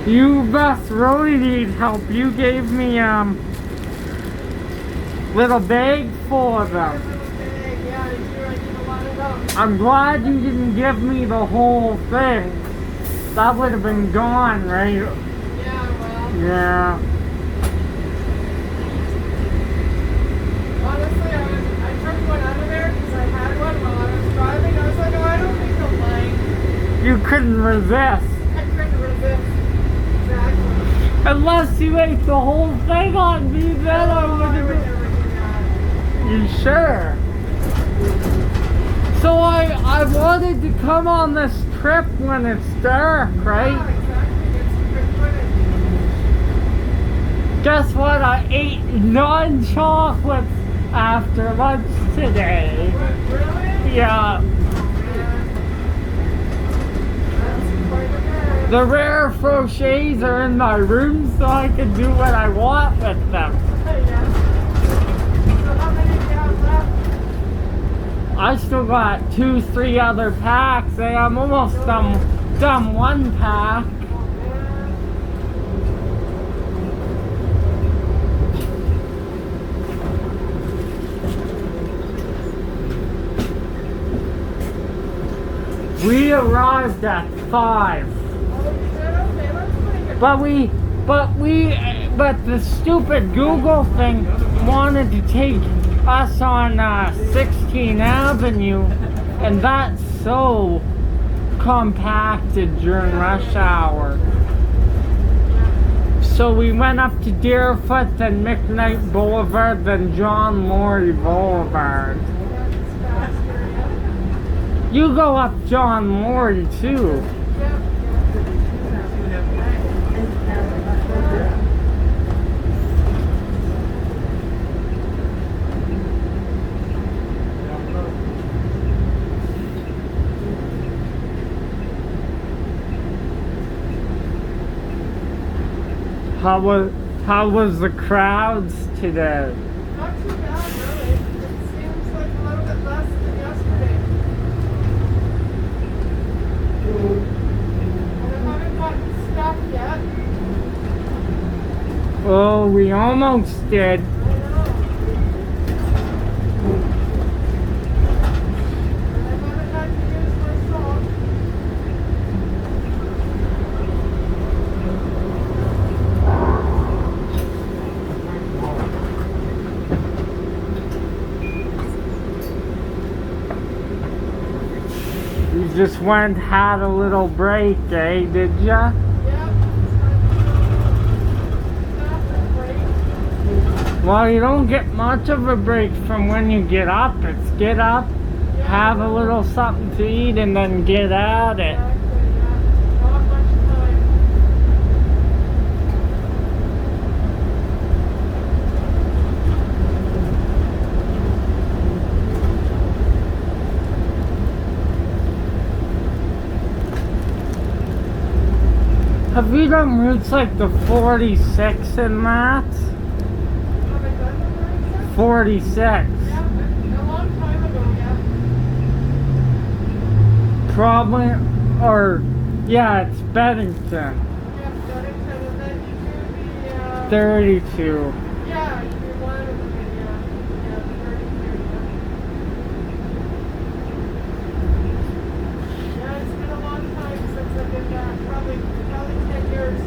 You must really need help. You gave me little bag full of them. I'm glad you didn't give me the whole thing. That would have been gone, right? Yeah, well. Yeah. Honestly, I took one out of there because I had one while I was driving. I was like, oh, I don't think I'll mind. You couldn't resist. I couldn't resist. Exactly. Unless you ate the whole thing on me, then I would have been... never do that. You sure? So I wanted to come on this trip when it's dark, right? Yeah, exactly. Get some good footage. Guess what? I ate non-chocolates after lunch today. Really? Yeah. That's quite a bit. The rare crochets are in my room so I can do what I want with them. Yeah. So how many do you have left? I still got 2-3 other packs. I'm almost done one pack. We arrived at 5. But the stupid Google thing wanted to take us on 16th Avenue, and that's so compacted during rush hour. So we went up to Deerfoot, then McKnight Boulevard, then John Laurie Boulevard. You go up John Laurie too. How was the crowds today? Not too bad, really. It seems like a little bit less than yesterday. And I haven't gotten stuck yet. Oh, we almost did. I know. And I haven't had to use my salt. You just went had a little break, eh? Did ya? Well, you don't get much of a break from when you get up. It's get up, have a little something to eat, and then get at it. Have you done routes like the 46 and that? 46. Yeah, a long time ago, yeah. Probably, or, yeah, it's Bennington. Yeah, Bennington, and then you do the, 32. yeah, you do one of them, yeah, 32, yeah. Yeah, it's been a long time since I've been back, probably 10 years.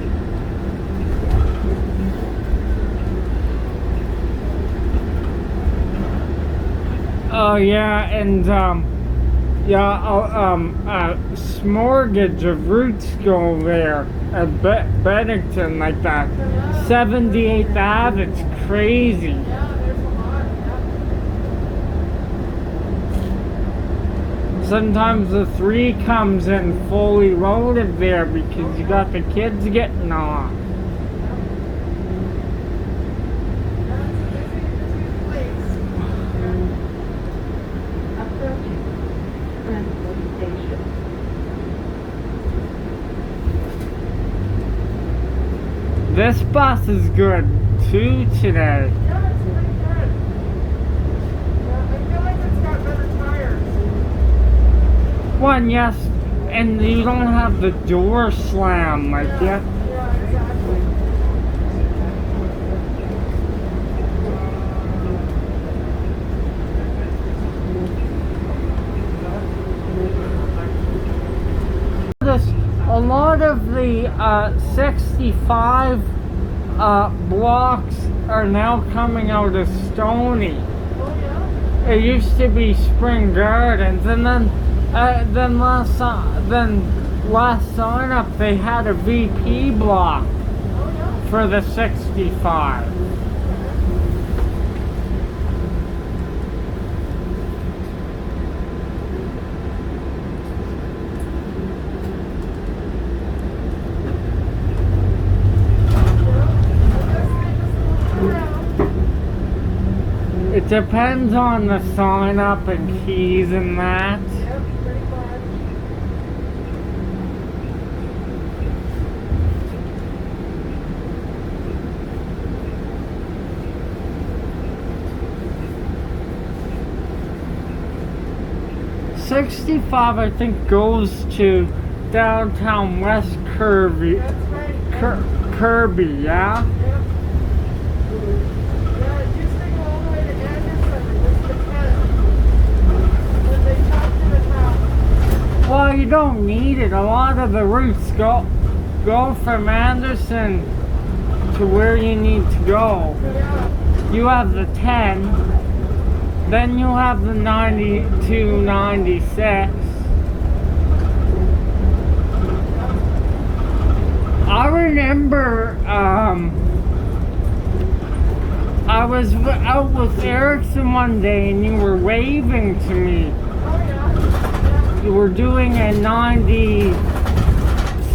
Oh yeah, and smorgasbord of routes go there at Bennington, like that 78th Ave. It's crazy. Yeah, there's a lot, yeah. Sometimes the 3 comes in fully loaded there because you got the kids getting off. This bus is good too today. Yeah, it's pretty good. Yeah, I feel like it's got better tires. One, yes, and you don't have the door slam like that. Yeah, the 65 blocks are now coming out of Stony. Oh yeah. It used to be Spring Gardens, and then last sign up they had a VP block Oh yeah. for the 65. It depends on the sign up and keys and that. Yep, pretty much. 65, I think, goes to downtown West Kirby. That's right. Kirby, yeah? Yep. Yeah, it used to go all the way to Anderson. It was the 10. But they chopped it in half. Well, you don't need it. A lot of the routes go from Anderson to where you need to go. Yeah. You have the 10, then you have the 92, 96. I remember I was out with Erickson one day and you were waving to me. Oh yeah. You were doing a 90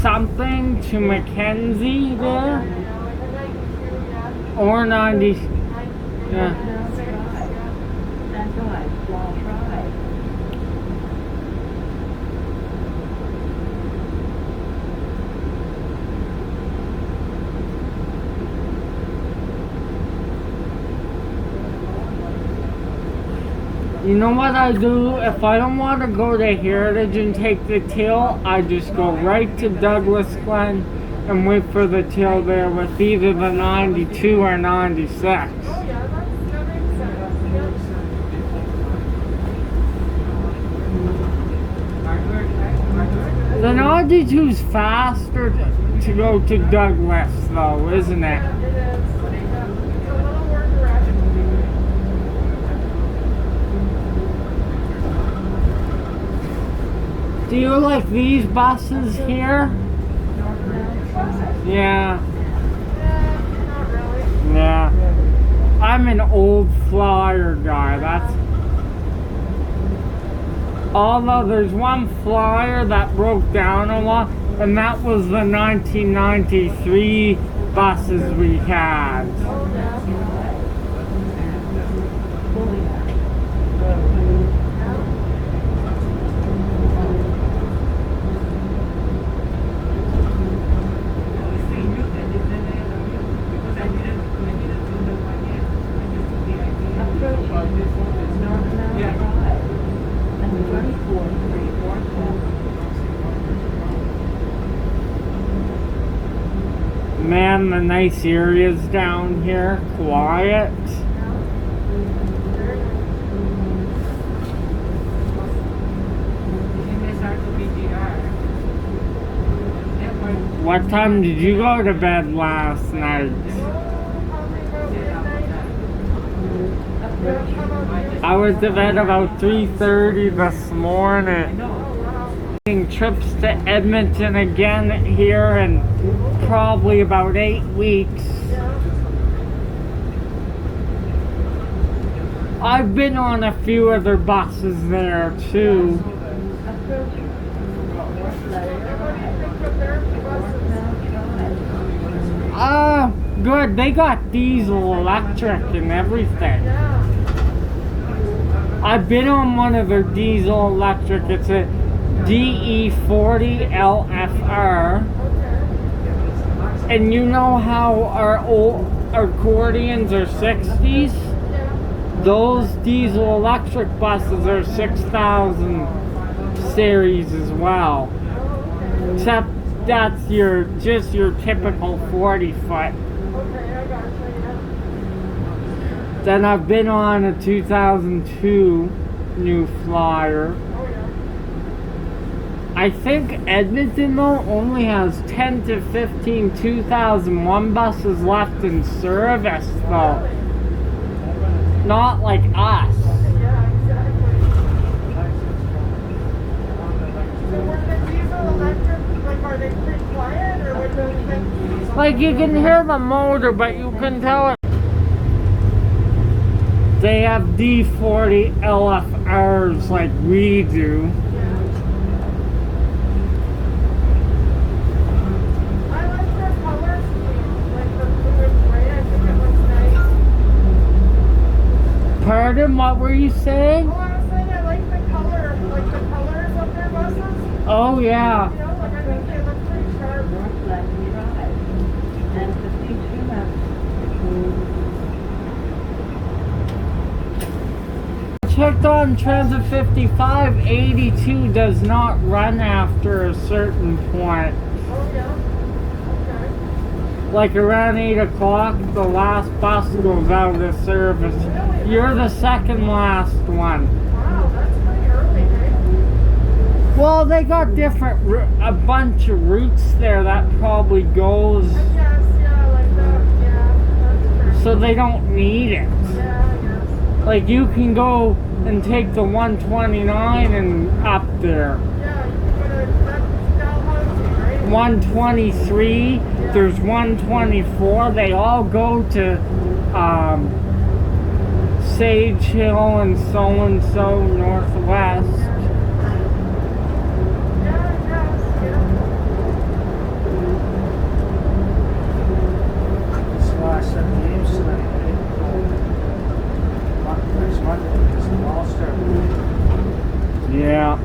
something to Mackenzie there, Yeah, like a 92, yeah. or 90. 92, Yeah. And drive while drive. You know what I do? If I don't want to go to Heritage and take the till, I just go right to Douglas Glen and wait for the till there with either the 92 or 96. Oh yeah, that makes sense. Yep. The 92 is faster to go to Douglas though, isn't it? Yeah, it is. Yeah. It's a little more direct. Do you like these buses here? Yeah, Not really. yeah. I'm an old flyer guy. That's. Although there's one flyer that broke down a lot, and that was the 1993 buses we had. Oh yeah. Man, the nice areas down here, quiet. What time did you go to bed last night? I was to bed about 3:30 this morning. Taking trips to Edmonton again here in probably about 8 weeks. I've been on a few other buses there too. Good. They got diesel, electric, and everything. I've been on one of their diesel electric. It's a DE40 LFR. And you know how our old accordions are 60s? Those diesel electric buses are 6000 series as well. Except that's just your typical 40 foot. Then I've been on a 2002 New Flyer. I think Edmonton though only has 10 to 15 2001 buses left in service though. Really? Not like us. Yeah, exactly. So were the diesel electric, like, are they pretty quiet, or what do you think? Like you can hear the motor, but you can tell it. They have D40 LFRs like we do. Yeah. I like their color scheme, like the blue and gray. I think it looks nice. Pardon, what were you saying? Oh, I was saying I like the color, like the colors of their buses. Oh yeah. You know, like I think they look pretty sharp. North left drive. 10:52 left. Checked on Transit 55, 82 does not run after a certain point. Oh yeah. Okay. Like around 8 o'clock, the last bus goes out of service. Really? You're the second last one. Wow, that's pretty early, eh? Well, they got different, a bunch of routes there that probably goes, I guess, yeah, like that. Yeah, that's true. so they don't need it. Yeah, I guess. Like you can go and take the 129 and up there. Yeah, you can go to that's Dalhousie, right? 123, there's 124, they all go to Sage Hill and so northwest. Yeah, I guess, yeah. This last 7 games tonight, eh? Next Monday is the All-Star. Yeah,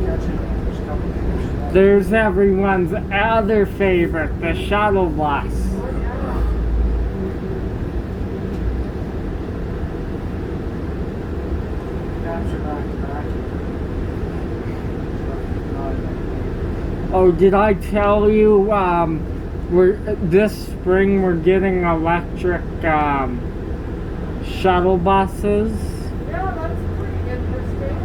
Catching first couple games. there's everyone's other favorite, the shuttle bus. Oh, yeah. Caps are back to back. Oh, did I tell you, this spring we're getting electric, shuttle buses? Yeah, that's pretty interesting.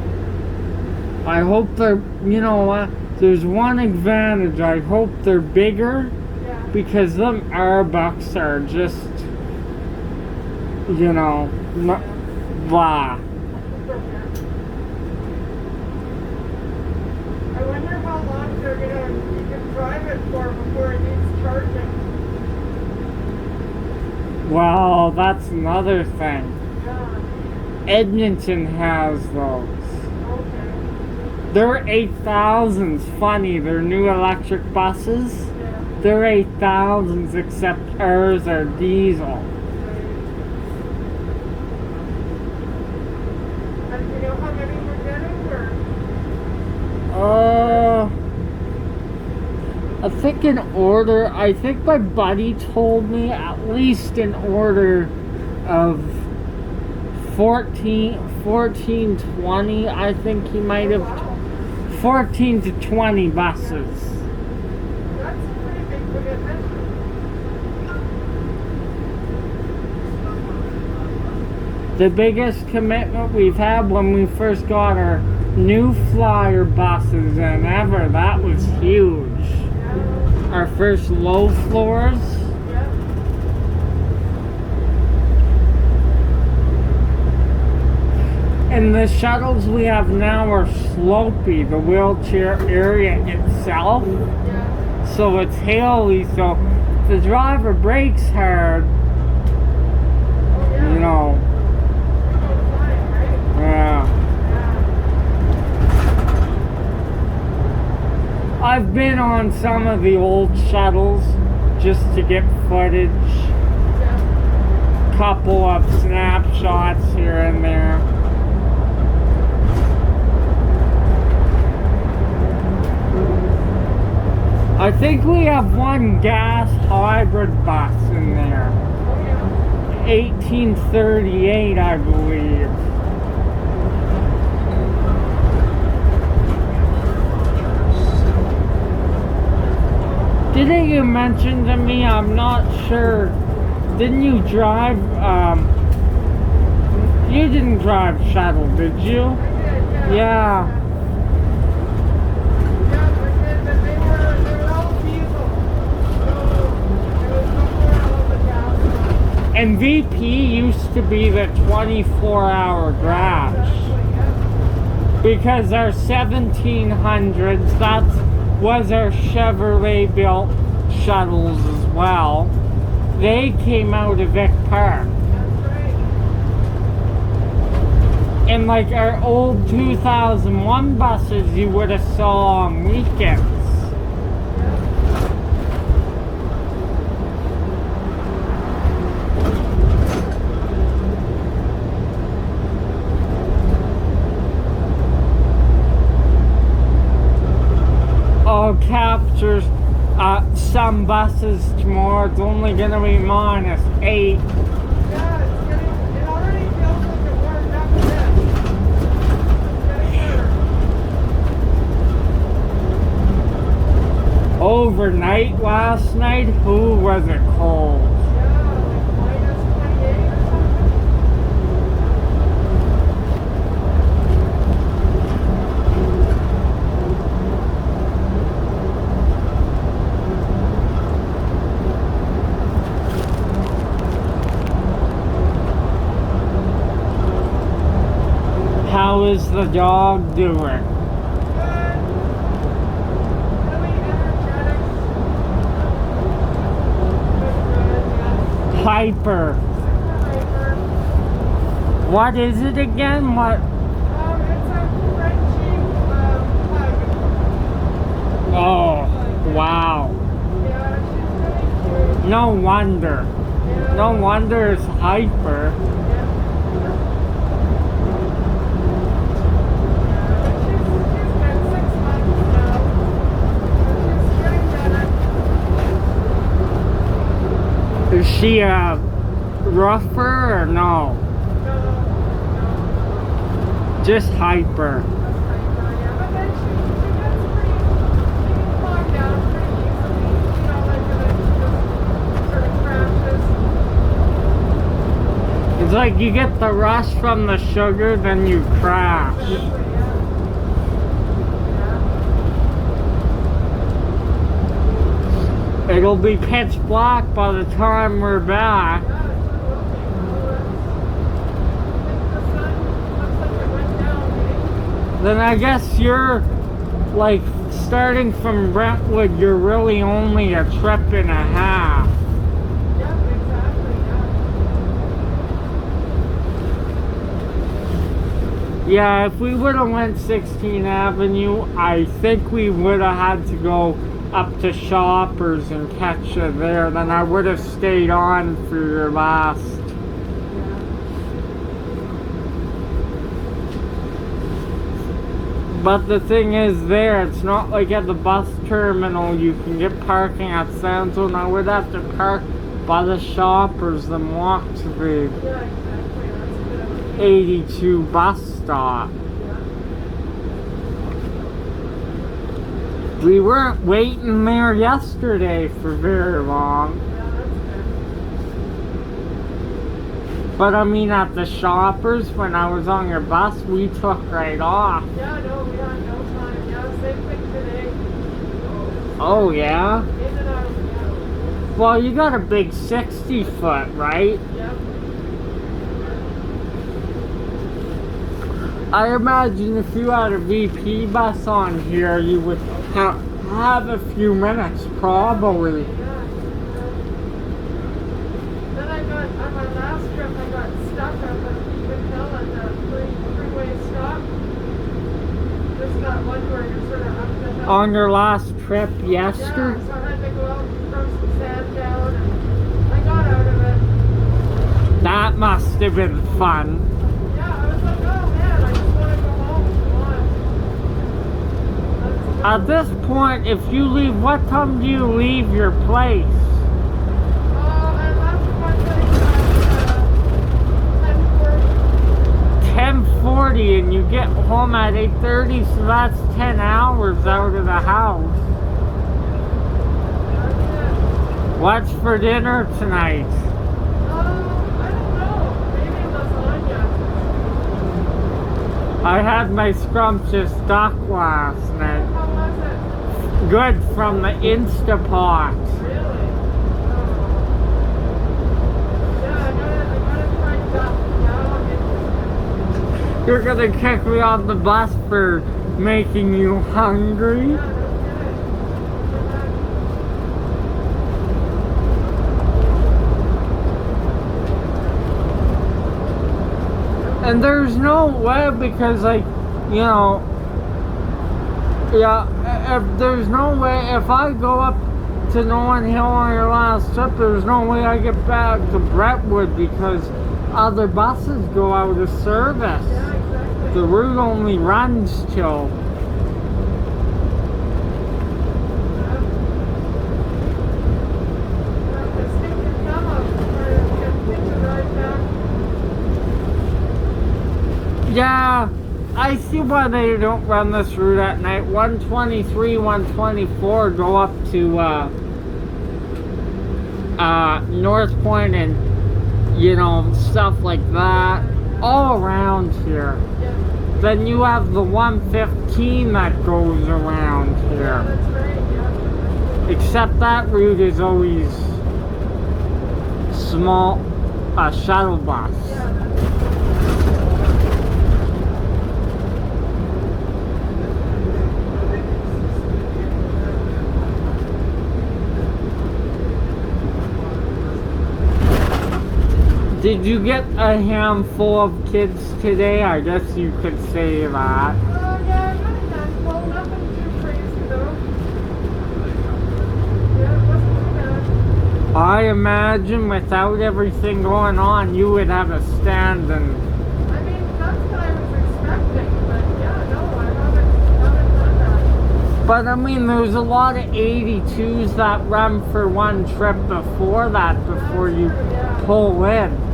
I hope they're, you know what, there's one advantage, I hope they're bigger, Yeah. because them Airbucks are just, you know, blah. I wonder how long you can drive it for before it needs charging. Well, that's another thing. Yeah. Edmonton has those. Okay. Their 8000s, funny, their new electric buses, Yeah. they're 8000s except ours are diesel. And do you know how many we're getting, or? I think I think my buddy told me at least in order of 14, 20, I think he might have, 14 to 20 buses. That's a pretty big commitment. The biggest commitment we've had when we first got our new flyer buses and ever, that was huge. Yeah. Our first low floors. Yeah. And the shuttles we have now are slopey, the wheelchair area itself. Yeah. So it's hilly, so if the driver brakes hard, Oh, yeah. you know, They go flying, right? yeah. Yeah. I've been on some of the old shuttles just to get footage, Yeah. couple of snapshots here and there. I think we have one gas hybrid bus in there. Oh, yeah. 1838, I believe. Didn't you mention to me, I'm not sure, didn't you drive, you didn't drive shuttle, did you? I did, yeah. Yeah. Yeah, And VP used to be the 24-hour garage. Because our 1700s, that was our Chevrolet built shuttles as well. They came out of Vic Park. And like our old 2001 buses you would have saw on weekends. Oh, captures some buses tomorrow. It's only gonna be -8. Yeah, it already feels like it warmed up a bit. Getting better. Overnight last night, who was it cold? Yeah, like -28 or something. How is the dog doing? Good. Really energetic. Good, yeah. Hyper. Super hyper. What is it again? What? It's a Frenchie pug. Oh, wow. Yeah, she's really cute. No wonder. Yeah. No wonder it's hyper. Yeah. She's been 6 months now. She's getting better. Is she rougher or no? No. Just hyper. Yeah, but then she gets pretty, she can calm down pretty easily. You know, like when she just sort of crashes. It's like you get the rush from the sugar, then you crash. Yeah. It'll be pitch black by the time we're back. Yeah, it sure will be. I think the sun looks like it went down, eh? Then I guess you're like starting from Brentwood, you're really only a trip and a half. Yep, exactly, yeah. Yeah, if we would have went 16th Avenue, I think we would have had to go up to Shoppers and catch you there. Then I would have stayed on for your last. But the thing is there, it's not like at the bus terminal you can get parking at Sanzone. I would have to park by the Shoppers and walk to the Yeah, exactly. That's a bit of a 82 bus stop. We weren't waiting there yesterday for very long. Yeah, that's good. But I mean at the Shoppers, when I was on your bus, we took right off. Yeah, no, we had no time. Yeah, same thing today. Oh yeah? In and out, yeah. Well, you got a big 60 foot, right? Yep. I imagine if you had a VP bus on here, you would have a few minutes, probably. Yeah. Then I got, on my last trip, I got stuck up at Beacon Hill at the freeway stop. Just that one where you're sort of up the hill. On your last trip Yeah, yesterday? so I had to go out and throw some sand down, and I got out of it. That must have been fun. Yeah, I was like, oh man, I just want to go home. Come on. At this point, if you leave, what time do you leave your place? I left one thing at 10:40. 10:40 and you get home at 8:30, so that's 10 hours out of the house. That's it. What's for dinner tonight? I don't know. Maybe lasagna. I had my scrumptious duck last night. How was it? Good from the Instapot. Really? Yeah, no, gonna kick me on the bus for making you hungry. Yeah, no kidding. And there's no way because, like, you know, yeah, if there's no way, if I go up to Nolan Hill on your last trip, there's no way I get back to Brentwood because other buses go out of service. Yeah, exactly. The route only runs till. Yeah, I see why they don't run this route at night. 123, 124 go up to North Point and, you know, stuff like that. All around here. Yeah, Then you have the 115 that goes around yeah, here. that's right, yeah. Except that route is always small, shuttle bus. Yeah, Did you get a handful of kids today? I guess you could say that. yeah, I got a handful, nothing too crazy though. Yeah, it wasn't too bad. I imagine without everything going on, you would have a stand and. I mean, that's what I was expecting, but yeah, no, I haven't done that. But I mean, there's a lot of 82s that run for one trip before that, before you pull in. Yeah.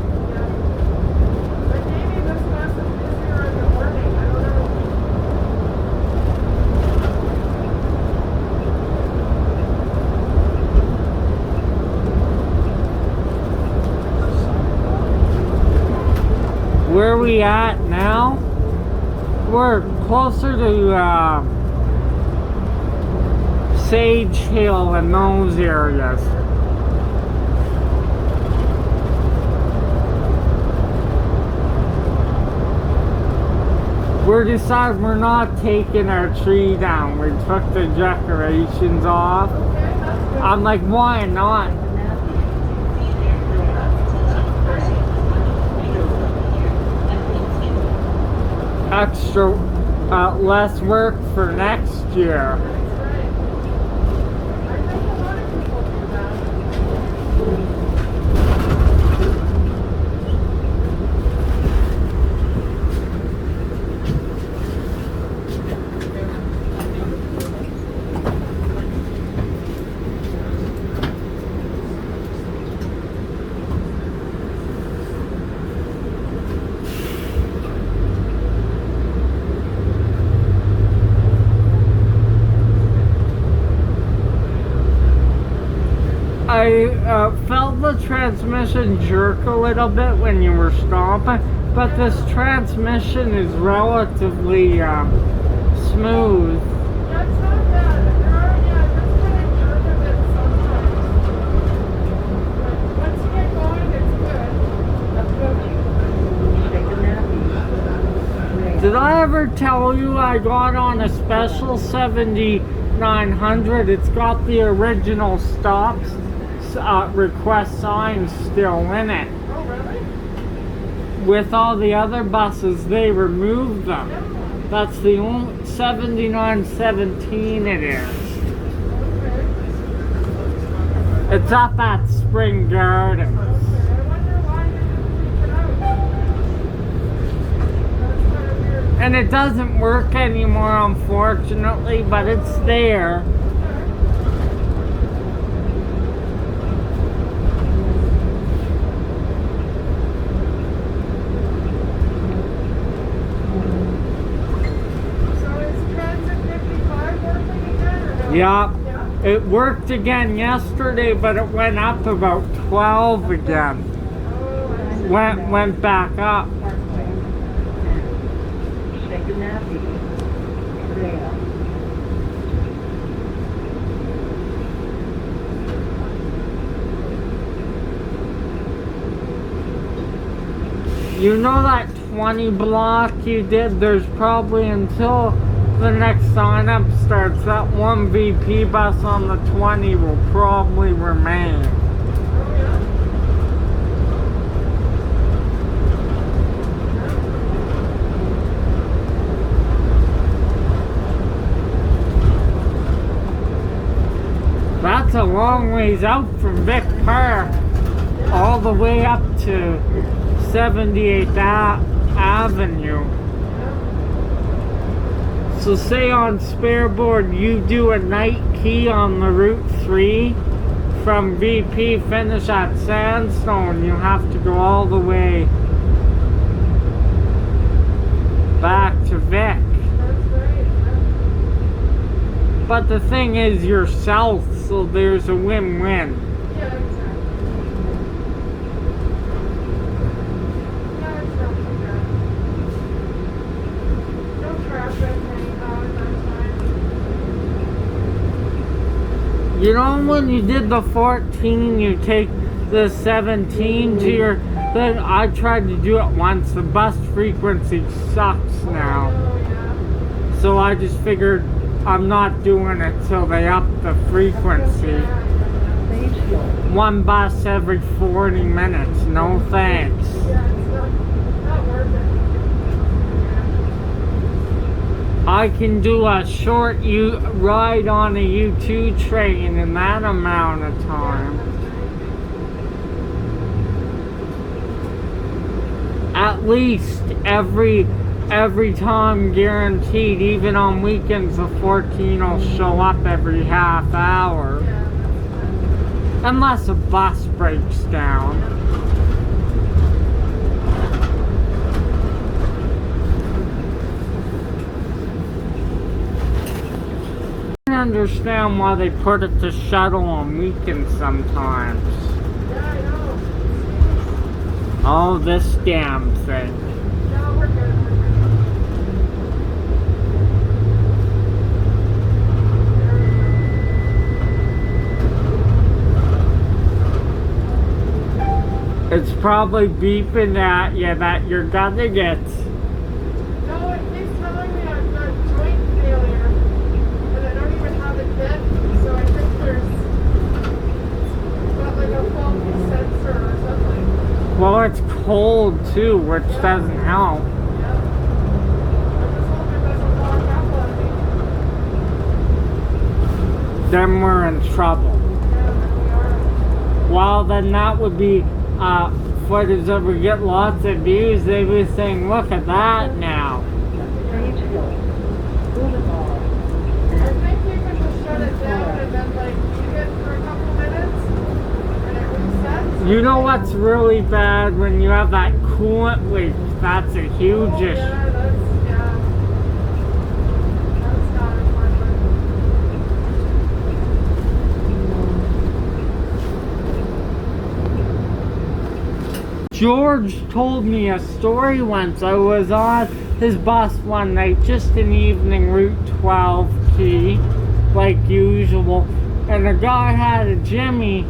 But maybe this bus is busier in the morning, I don't know. Where are we at now? We're closer to Sage Hill and those areas. We're deciding we're not taking our tree down. We took the decorations off. Okay, that's good. I'm like, why not? Extra, less work for next year. That's right. I think a lot of people do that. I felt the transmission jerk a little bit when you were stopping, but this transmission is relatively smooth. Yeah, it's not bad. There are, yeah, it does kind of jerk a bit sometimes. But once you get going, it's good. Did I ever tell you I got on a special 7900? It's got the original stops request signs still in it. Oh, really? With all the other buses, they removed them. Yeah. That's the only 7917 it is. Okay. It's up at Spring Gardens. Okay. I wonder why they didn't take it out. That's kind of weird. And it doesn't work anymore, unfortunately, but it's there. Yeah, it worked again yesterday, but it went up about 12 again. Went back up. You know that 20 block you did, there's probably until the next sign up starts, that one VP bus on the 20 will probably remain. Oh, yeah. That's a long ways out from Vic Park, all the way up to 78th Avenue. So say on Spareboard you do a night key on the Route 3 from VP, finish at Sandstone, you have to go all the way back to Vic. That's right. But the thing is, you're south, so there's a win-win. Yeah, exactly. Yeah, it's not too bad. No traffic anyhow at that time. You know, when you did the 14, you take the 17 to your thing. I tried to do it once. The bus frequency sucks now. Oh, yeah. So I just figured I'm not doing it till they up the frequency. Stage fuel. One bus every 40 minutes. No thanks. Yeah, it's not worth it. I can do a short ride on a U2 train in that amount of time. At least every time guaranteed, even on weekends the 14 will show up every half hour. Yeah, that's fine. Unless a bus breaks down. I understand why they put it to shuttle on weekends sometimes. Yeah, I know. Oh, this damn thing. No, we're good. It's probably beeping at you that you're gonna get. No, it keeps telling me I've got joint failure, and I don't even have it bent, so I think there's got like a faulty sensor or something. Well, it's cold too, which doesn't help. Yeah. I just hope it doesn't lock up on me. Then we're in trouble. Yeah, we are. Well, then that would be footage that would get lots of views. They'd be saying, look at that now. Stage fuel. Boulevard. I think you can just shut it down and then like leave it for a couple minutes, and it resets. You know what's really bad? When you have that coolant leak. That's a huge Oh, issue. yeah, that's not a fun one. George told me a story once. I was on his bus one night, just an evening Route 12 key, like usual, and the guy had a Jimmy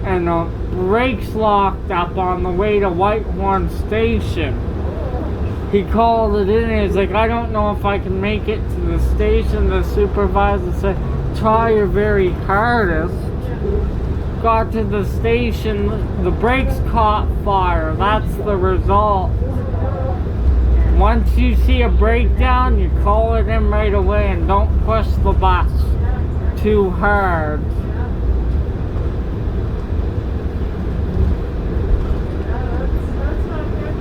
and the brakes locked up on the way to Whitehorn Station. He called it in and he's like, I don't know if I can make it to the station. The supervisor said, try your very hardest. Got to the station, the brakes caught fire. That's the result. Once you see a breakdown, you call it in right away and don't push the bus too hard. That's not good.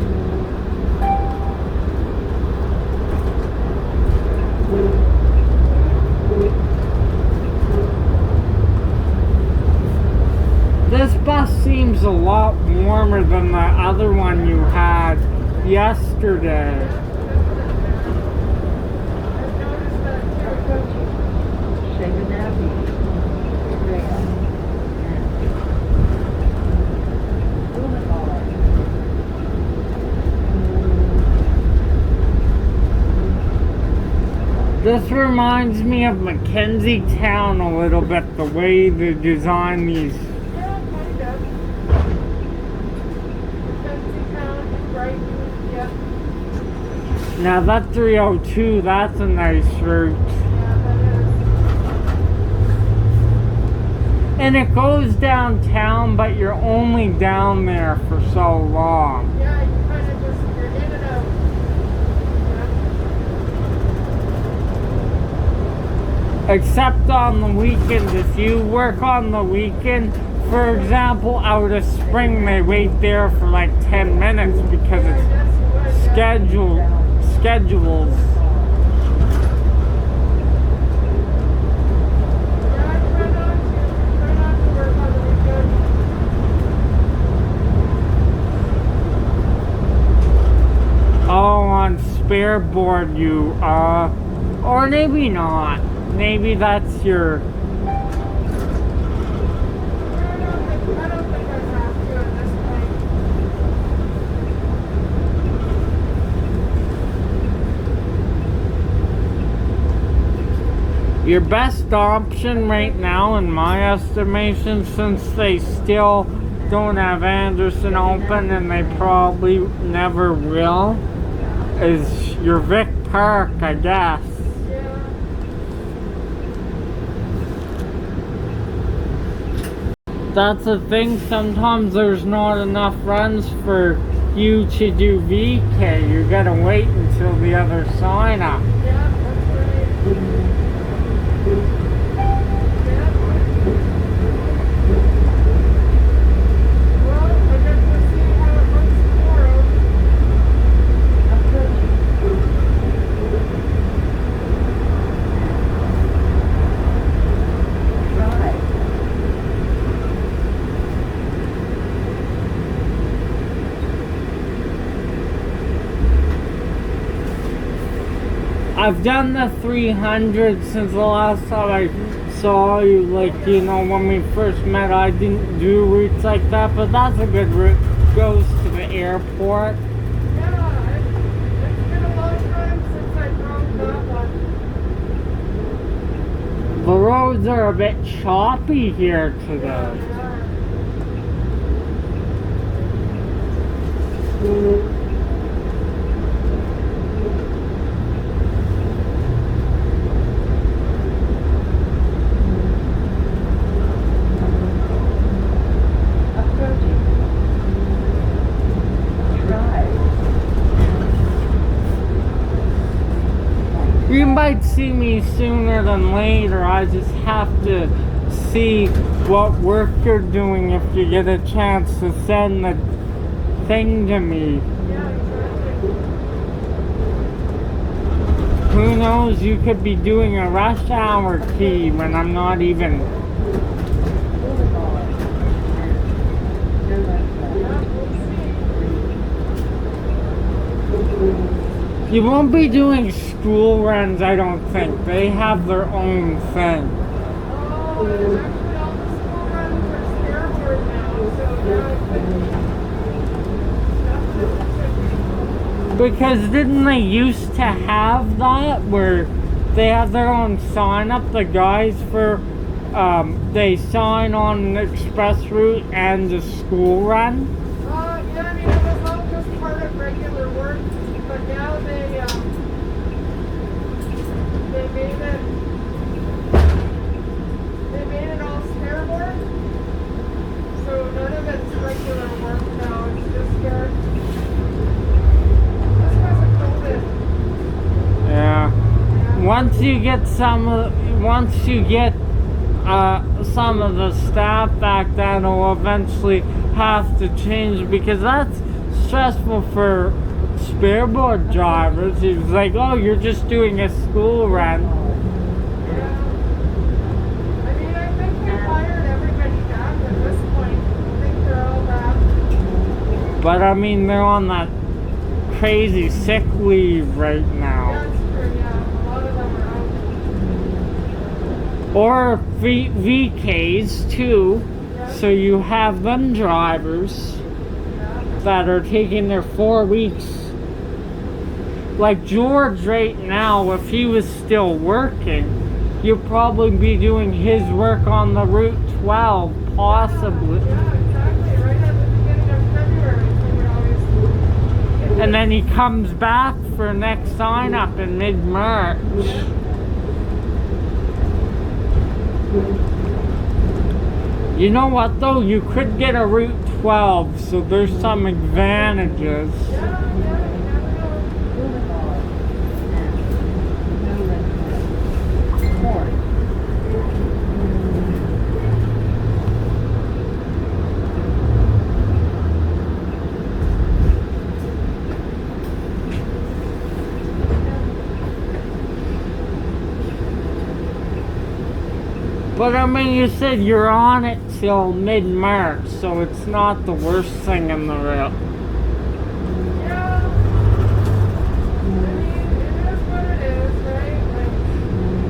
This bus seems a lot warmer than the other one you had yesterday. I've noticed that too. Approaching Shaven Avenue. Rail. And Boulevard. This reminds me of Mackenzie Town a little bit, the way they design these. Yeah, kind of. Mackenzie Town, Brighton, yeah. Now that 302, that's a nice route. Yeah, that is. And it goes downtown, but you're only down there for so long. Yeah, you kind of just, you're in and out. Yeah. Except on the weekends. If you work on the weekend, for example, out of Spring, they wait there for like 10 minutes because Yeah, I it's guess you would, yeah. schedules. Yeah, I try not to work on the weekend. Oh, on spare board you, or maybe not. Maybe that's your, I don't think I have to at this point. your best option right now, in my estimation, since they still don't have Anderson open and they probably never will, is your Vic Park, I guess. Yeah. That's the thing, sometimes there's not enough runs for you to do VK. You gotta wait until the other sign up. Yeah, that's right. Yeah. Well, I guess we'll see how it looks tomorrow. Drive. I've done the 300 since the last time I saw you, like, you know, when we first met. I didn't do routes like that, but that's a good route. Goes to the airport. Yeah, it's been a long time since I drove that one. The roads are a bit choppy here Yeah, today. they are. Approaching. Drive. You might see me sooner than later. I just have to see what work you're doing if you get a chance to send the thing to me. Yeah, exactly. Who knows, you could be doing a rush hour key when I'm not even. Boulevard. Your left Yeah, we'll see. You won't be doing school runs, I don't think. They have their own thing. Oh, and actually all the school runs are scareboard now, so yeah, it could be. Definitely could be. Because didn't they used to have that where they have their own sign up? The guys for they sign on an express route and the school run. Yeah, I mean, it was all just part of regular work, but now they made it all scareboard, so none of it's regular work now, it's just scare. Just because of COVID. Yeah. Yeah. Once you get some of the staff back, that'll eventually have to change, because that's stressful for spareboard drivers. It's like, oh, you're just doing a school run. Yeah. I mean, I think they hired everybody back at this point. I think they're all back. But I mean, they're on that crazy sick leave right now. That's true, yeah. A lot of them are out. Or VKs too. Yeah. So you have them drivers Yeah. that are taking their 4 weeks. Like George right now, if he was still working, you'd probably be doing his work on the Route 12, possibly. Yeah, exactly. Right at the beginning of February, he would always get And then he comes back for next sign up in mid-March. You know what though? You could get a Route 12, so there's some advantages. But I mean, you said you're on it till mid-March, so it's not the worst thing in the world. Yeah. I mean, it is what it is, right?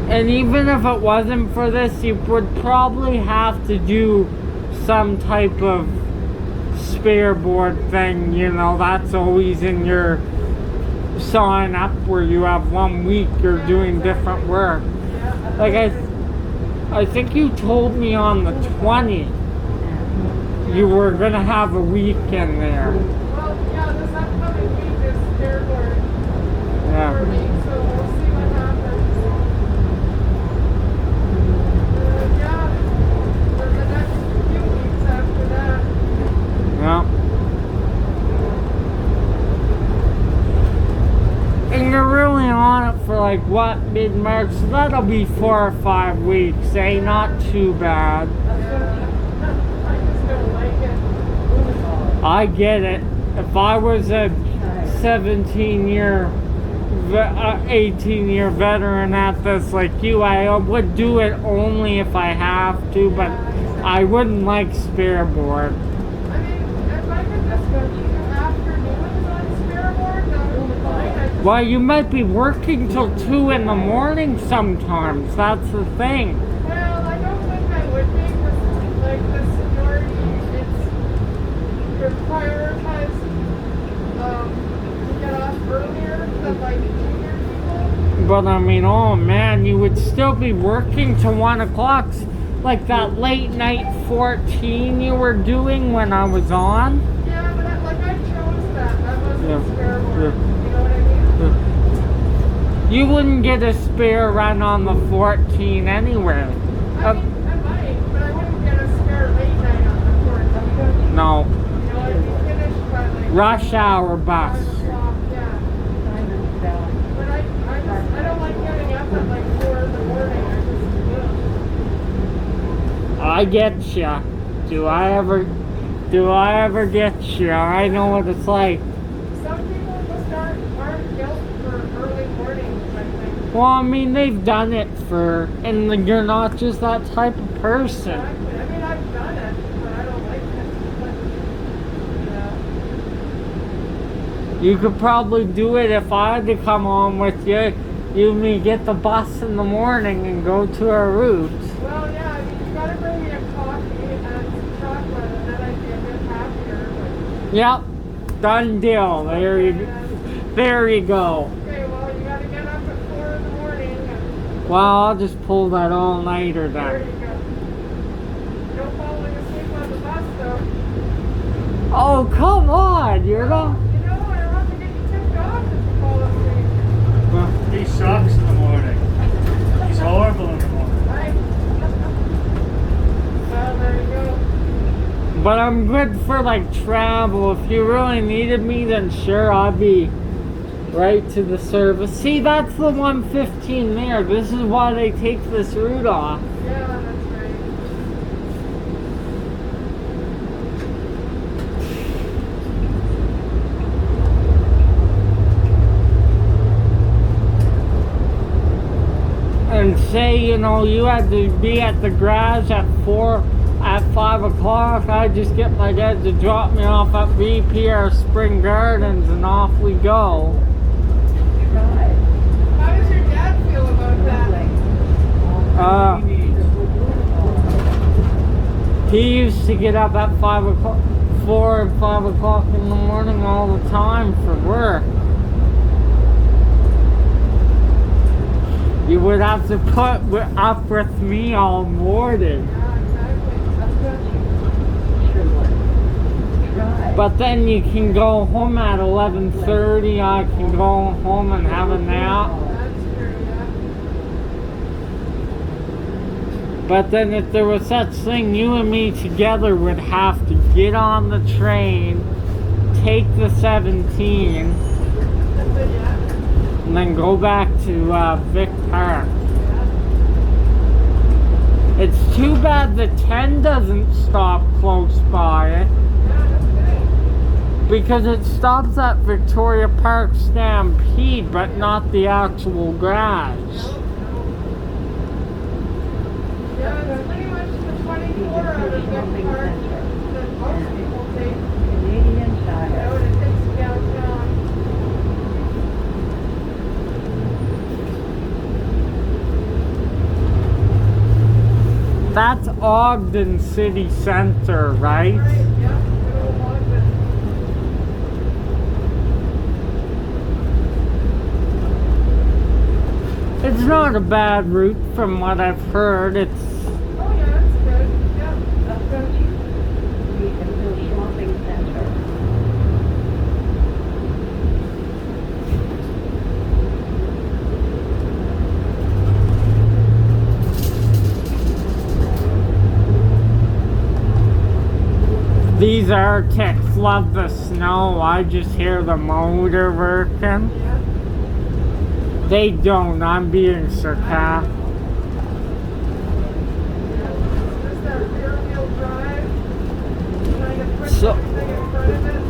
Like, And even if it wasn't for this, you would probably have to do some type of spare board thing, you know, that's always in your sign up where you have 1 week you're doing different work. Like I think you told me on the 20th you were gonna have a week in there. well, yeah, this upcoming week is spare board for Yeah. me, so we'll see what happens. Yeah, for the next few weeks after that. Yeah. And you're really on it for like what, mid-March? So that'll be 4 or 5 weeks, eh? Not too bad. I just don't like it. I get it. If I was a 18-year veteran at this like you, I would do it only if I have to, but I wouldn't like spare board. I mean, if I could just go to afternoons on spare board, that would be fine. I just, Well, you might be working till 2 in the morning sometimes. That's the thing. well, I don't think I would be, because, like, the seniority, you're prioritized to get off earlier than, like, junior people. But I mean, oh man, you would still be working till 1 o'clock. Like that late night 14 you were doing when I was on. Yeah, but I chose that. That wasn't Yeah, spare board. yeah. You know what I mean? You wouldn't get a spare run on the 14 anyway. I mean, I might, but I wouldn't get a spare late night on the 14th. No. You know, I'd be finished by like Rush hour bus. 5 o'clock, yeah. But I don't like getting up at like 4 in the morning. I get ya. Do I ever get ya? I know what it's like. Some people just aren't built for early mornings, I think. Well, I mean, they've done it and you're not just that type of person. Exactly. I mean, I've done it, but I don't like it. But, You could probably do it if I had to come on with you. You and me get the bus in the morning and go to our route. well, yeah, I mean, you gotta bring me a coffee and some chocolate, and then I'd be a bit happier. Yep, done deal. There you go. Okay, well, you gotta get up at 4 in the morning. And Well, I'll just pull that all-nighter there then. you go. Don't fall asleep on the bus, though. Oh, come on, you're not. You know, I don't have to get you tipped off if you fall asleep. He sucks in the morning. He's horrible in the morning. Right? Well, there you go. But I'm good for like travel. If you really needed me, then sure, I'll be right to the service. See, that's the 115 there. This is why they take this route off. Yeah, that's right. And say, you know, you had to be at the garage at 5 o'clock. I just get my dad to drop me off at VPR Spring Gardens and off we go. How does your dad feel about that? He used to get up at 5 o'clock, 4 and 5 o'clock in the morning all the time for work. You would have to put up with me all morning. Yeah, exactly. But But then you can go home at 11:30. I can go home and have a nap. That's true, yeah. But then if there was such thing, you and me together would have to get on the train, take the 17, Yeah. and then go back to Vic Park. It's too bad the 10 doesn't stop close by it, because it stops at Victoria Park Stampede, but not the actual garage. Yeah, it's pretty much the 24 out of Vic Park that most people take. Canadian You know, Tire. and it takes you downtown. That's Ogden City Center, right? Right, yeah, good old Ogden. It's not a bad route from what I've heard. It's Oh yeah, it's good. Yeah. Approach Regional Shopping Center. these Arctics love the snow. I just hear the motor working. Yeah. They don't. I'm being sarcastic. Just that rear wheel drive. Trying to push So- everything in front of it.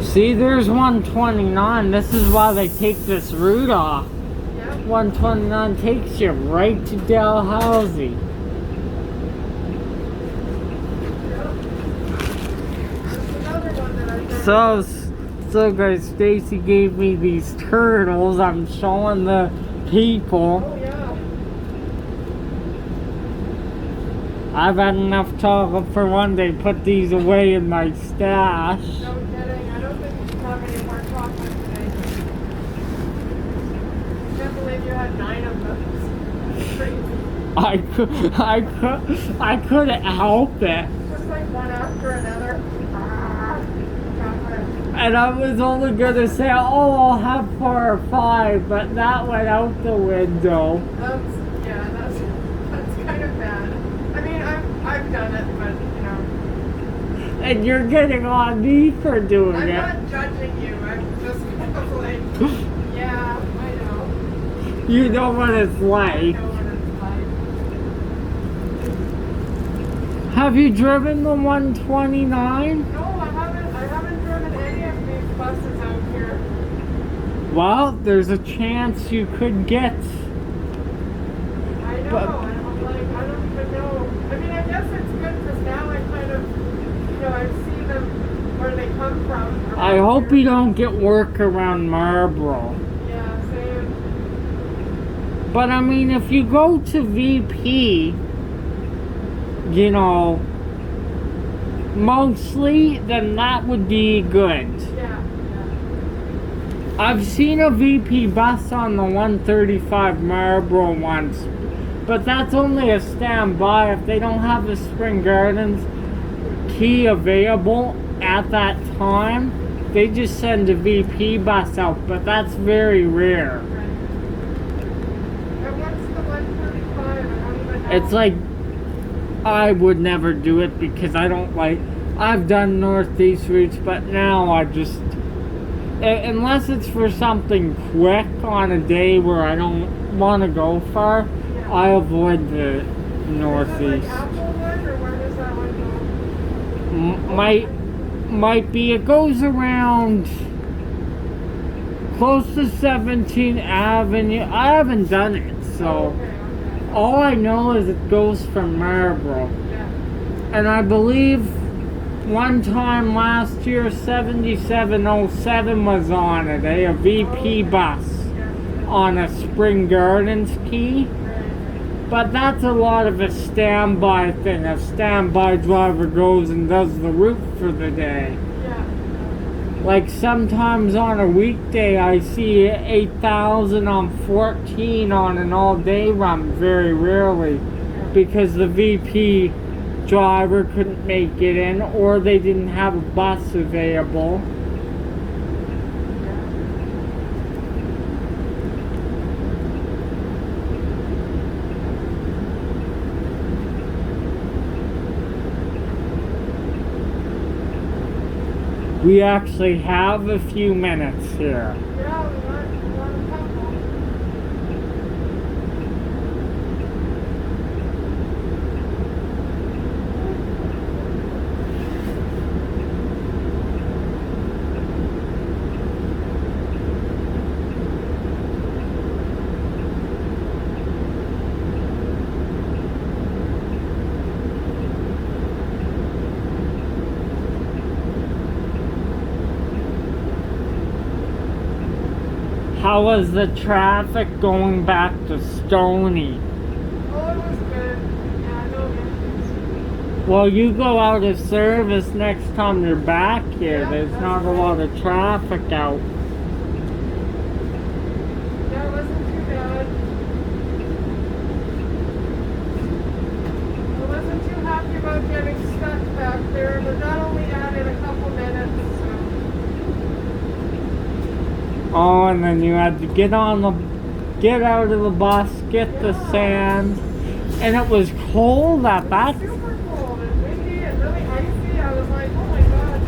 See, there's 129. This is why they take this route off. Yeah. 129 takes you right to Dalhousie. Another one that I think. So guys, Stacy gave me these turtles. I'm showing the people. Oh yeah. I've had enough chocolate for one day. Put these away in my stash. No kidding. I don't think you should have any more chocolate today. I can't believe you had 9 of them. It's crazy. I couldn't help it. Just like one after another. Chocolate. And I was only gonna say, oh, I'll have 4 or 5, but that went out the window. That's kind of bad. I mean, I've done it, but you know, And you're getting on me for doing I'm it. not judging you. I'm just kind of like, yeah, I know. You know what it's I like. know what it's like. Have you driven the 129? No, I haven't driven any of these buses out here. Well, there's a chance you could get. I know, But- and I'm like, I don't even know. I mean, I guess it's good because now I kind of, you know, I see them where they come from. I hope you don't get work around Marlboro. Yeah, same. But I mean, if you go to VP, you know, mostly, then that would be good. Yeah. I've seen a VP bus on the 135 Marlboro once, but that's only a standby. If they don't have the Spring Gardens key available at that time, they just send a VP bus out, but that's very rare. Right. And what's the 135? I don't even know. It's like, I would never do it because I don't like, I've done northeast routes, but now I just, unless it's for something quick on a day where I don't want to go far, I avoid the Is that northeast. like Applewood, or where does that one go? Might be, it goes around close to 17th Avenue. I haven't done it, so Okay. all I know is it goes from Marlboro. Yeah. And I believe one time last year, 7707 was on it, a VP bus Yeah. on a Spring Gardens key. Right. But that's a lot of a standby thing. A standby driver goes and does the route for the day. Yeah. Like sometimes on a weekday, I see 8,000 on 14 on an all-day run, very rarely. Yeah. because the VP driver couldn't make it in, or they didn't have a bus available. We actually have a few minutes here. Yeah, we want a couple. How was the traffic going back to Stony? Oh, it was good. Yeah, no issues. Well, you go out of service next time you're back here. Yeah, There's that's not a lot of traffic out. Yeah, it wasn't too bad. I wasn't too happy about getting stuck back there, but that only added a couple minutes, so. Oh, and then you had to get out of the bus, get the Yeah. sand, and it was cold at that. Super cold and windy and really icy. I was like, oh my god.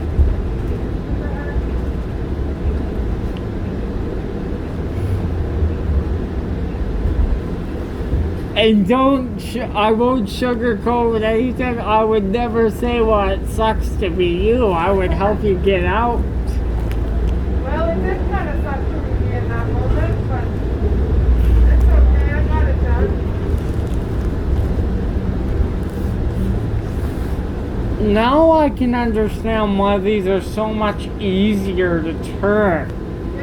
And I won't sugarcoat anything. I would never say, well, it sucks to be you. I would help you get out. Well, it did kind of suck for me in that moment, but it's okay. I got it done. Now I can understand why these are so much easier to turn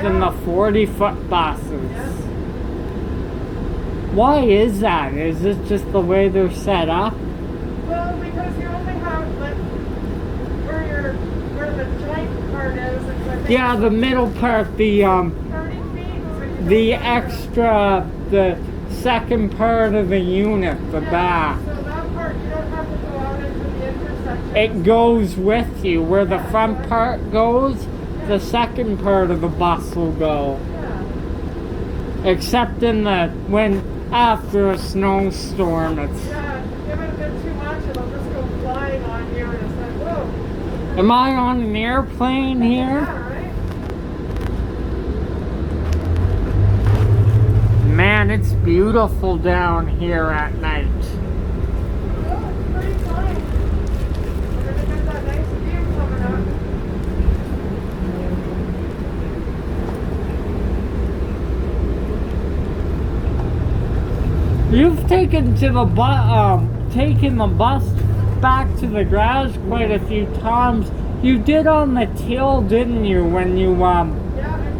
than the 40-foot buses. Yeah. Why is that? Is it just the way they're set up? Well, because you only have like where the joint part is. It's, I think, Yeah, the middle part, the 30 feet. So you the don't have- extra, the second part of the unit, the Yeah, back. So that part you don't have to go out into the intersection. It goes with you. Where the front part goes, the second part of the bus will go. Yeah. Except after a snowstorm, it's. Yeah. Give it a bit too much, it'll just go flying on you, and it's like, whoa. Am I on an airplane here? Yeah, right. Man, it's beautiful down here at night. Well, it's pretty fine. We're gonna get that nice view coming up. You've taken the bus back to the garage quite a few times. You did on the till, didn't you, when you Yeah,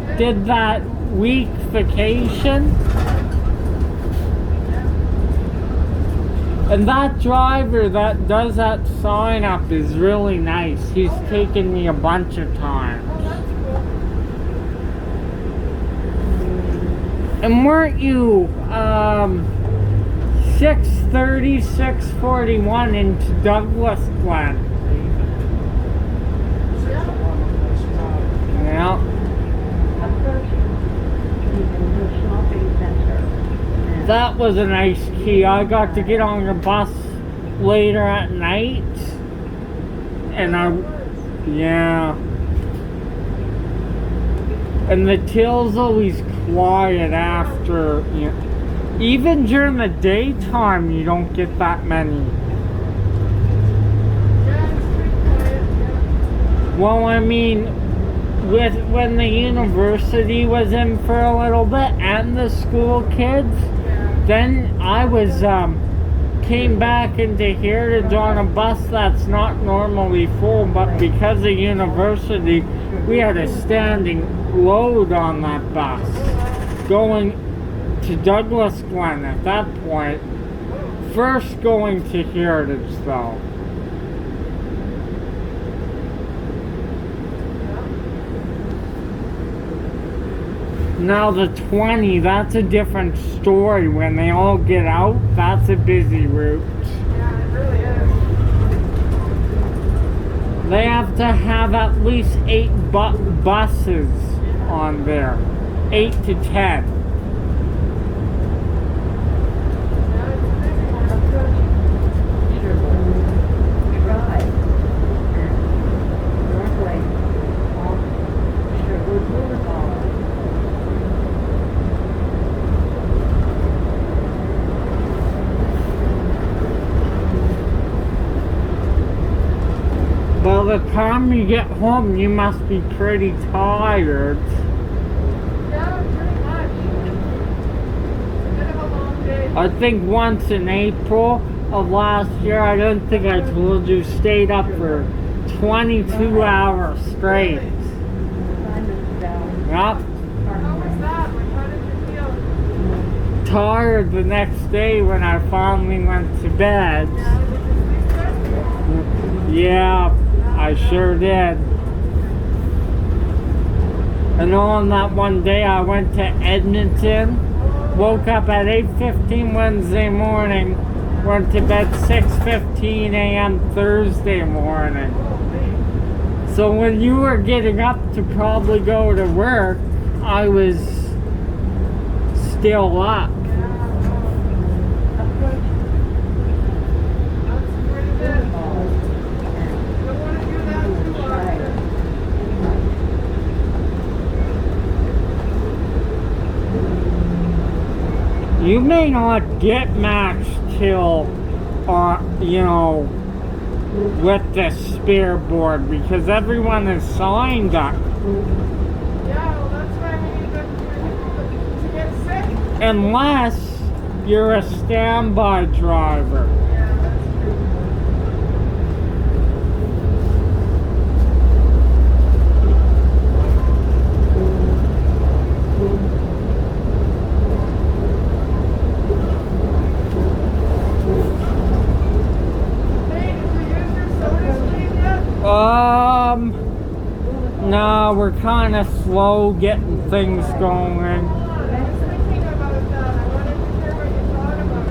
I did that week vacation? And that driver that does that sign up is really nice. He's taken me a bunch of times. Oh, that's cool. And weren't you 6:30, 6:41 into Douglas Glen? Yeah. Approaching the new shopping center. That was a nice key. I got to get on the bus later at night. And yeah. And the till's always quiet after, even during the daytime, you don't get that many. Yeah, it's pretty quiet, yeah. Well, I mean, when the university was in for a little bit and the school kids, Yeah. then I came back into here to join a bus that's not normally full, but because of university, we had a standing load on that bus going to Douglas Glen at that point. First going to Heritage though. Now the 20, that's a different story. When they all get out, that's a busy route. Yeah, it really is. They have to have at least 8 buses on there. 8 to 10. Yeah, it's a busy one. Approaching Sherwood Drive. Northway off Sherwood Boulevard. By the time you get home, you must be pretty tired. Yeah, pretty much. It's a bit of a long day. I think once in April of last year, I don't think I told you, stayed up for 22 hours straight. Really? Simon's down. Yep. How was that? Like, how did you feel? Tired the next day when I finally went to bed. Yeah, did you sleep good? Yeah, I sure did. And on that one day, I went to Edmonton, woke up at 8:15 Wednesday morning, went to bed 6:15 a.m. Thursday morning. So when you were getting up to probably go to work, I was still up. Approaching That's pretty good. Boulevard. Don't want to do that too often. You may not get matched till, with the spare board because everyone is signed up. Yeah, well, that's why we need to get sick. Unless you're a standby driver. Yeah, that's true. Hey, did you use your soda stream yet? No, we're kind of slow getting things going. Hold on, I was thinking about that. I wanted to hear what you thought about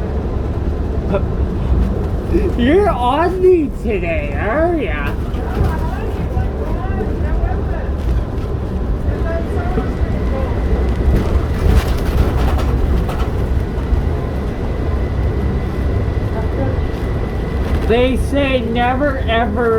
it. You're on me today, are ya? Yeah, I like it. Like, come on, get with it. Get that soda stream going. Approaching They say never ever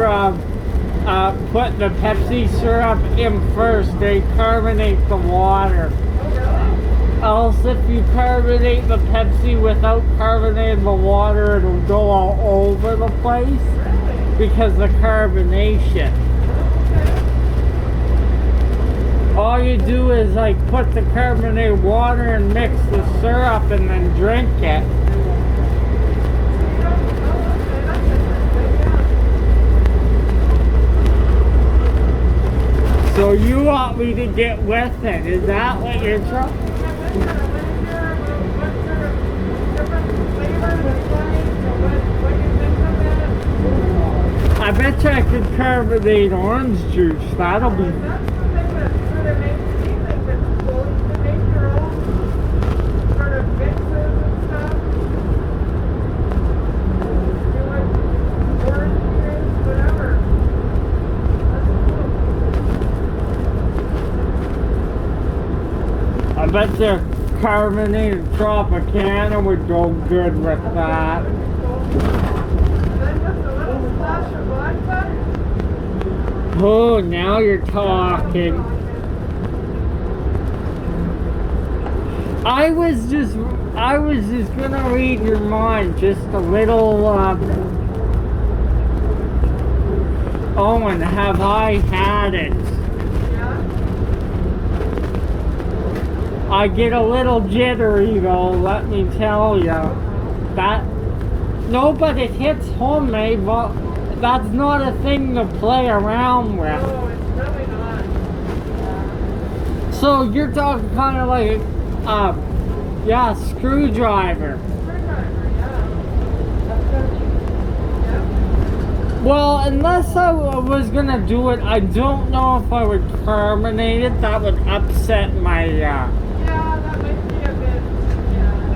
put the Pepsi syrup in first. They carbonate the water. Oh, really? Else, if you carbonate the Pepsi without carbonating the water, it'll go all over the place Really? because of carbonation. Okay. All you do is like put the carbonated water and mix the syrup and then drink it. So you want me to get with it? Is that what you're trying? I bet you I could carbonate orange juice. That'll be. I bet you carbonated Tropicana would go good with that. Oh, now you're talking. I was just gonna read your mind just a little. Oh, and have I had it? I get a little jittery though, let me tell ya. That, no, but it hits homemade, but that's not a thing to play around with. No, it's really not. So you're talking kind of like, yeah, screwdriver. Screwdriver, yeah. approaching Yep. Well, unless I was gonna do it, I don't know if I would carbonate it. That would upset my, Yeah, that might be a bit, yeah.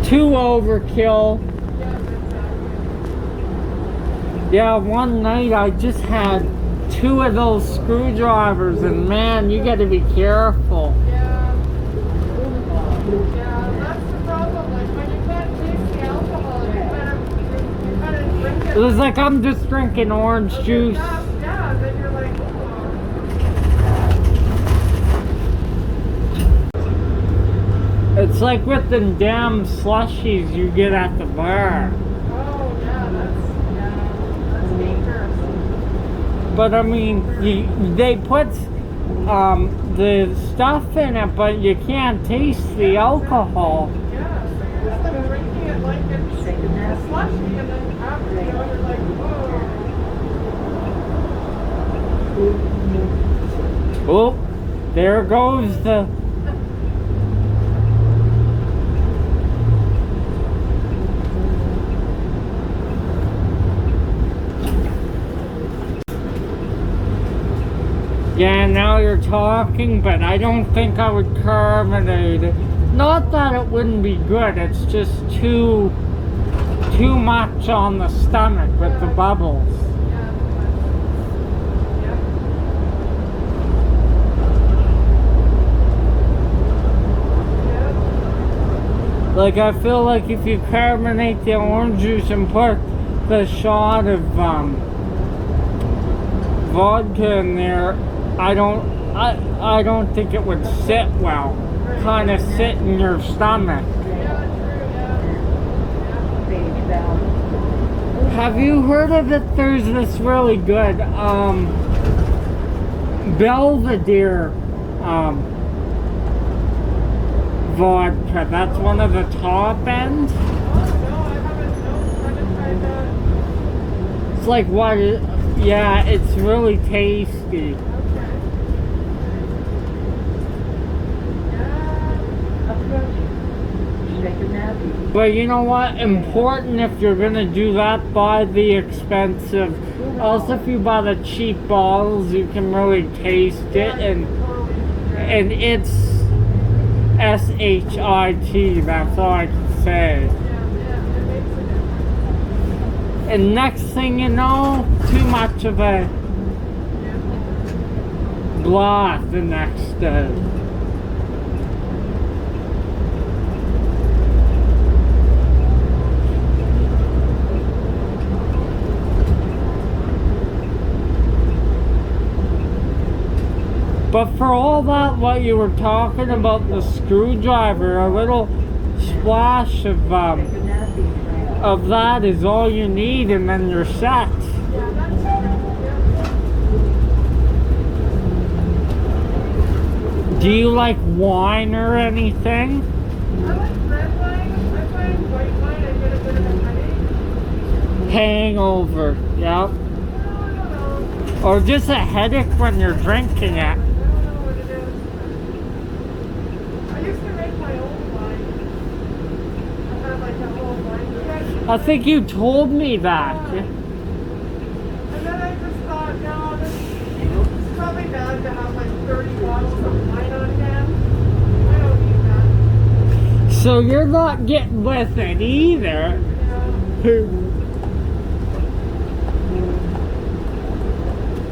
too overkill. Yeah, exactly. Yeah, one night I just had 2 of those screwdrivers, and man, you gotta be careful. Yeah. Yeah, that's the problem. Like when you can't taste the alcohol, you gotta drink it. It was like I'm just drinking orange juice. Yeah, then you're like, oh. It's like with the damn slushies you get at the bar. Oh, yeah, that's dangerous. But I mean, they put the stuff in it, but you can't taste the alcohol. Yeah, so you're just like drinking it like it's a slushy, and then after, you know, you're like, whoa. Oh, there goes the... Yeah, now you're talking, but I don't think I would carbonate it. Not that it wouldn't be good, it's just too much on the stomach with the bubbles. Like, I feel like if you carbonate the orange juice and put the shot of vodka in there, I don't think it would sit well. Kind of sit in your stomach. Have you heard of it? There's this really good Belvedere vodka. That's one of the top ends. It's like what? Yeah, it's really tasty. But you know what? Important if you're gonna do that, buy the expensive. Also, if you buy the cheap bottles, you can really taste it, and it's SHIT. That's all I can say. And next thing you know, too much of a blast the next day. But for all that, what you were talking about, the screwdriver, a little splash of that is all you need, and then you're set. Do you like wine or anything? I like red wine. I find white wine, I get a bit of a headache. Hangover, yep. I don't know. Or just a headache when you're drinking it. I don't know what it is. I used to make my own wine. I had like a whole wine collection. I think you told me that. And then I just thought, no, it's probably bad to have like 30 bottles of wine on hand. I don't need that. So you're not getting with it either. Yeah.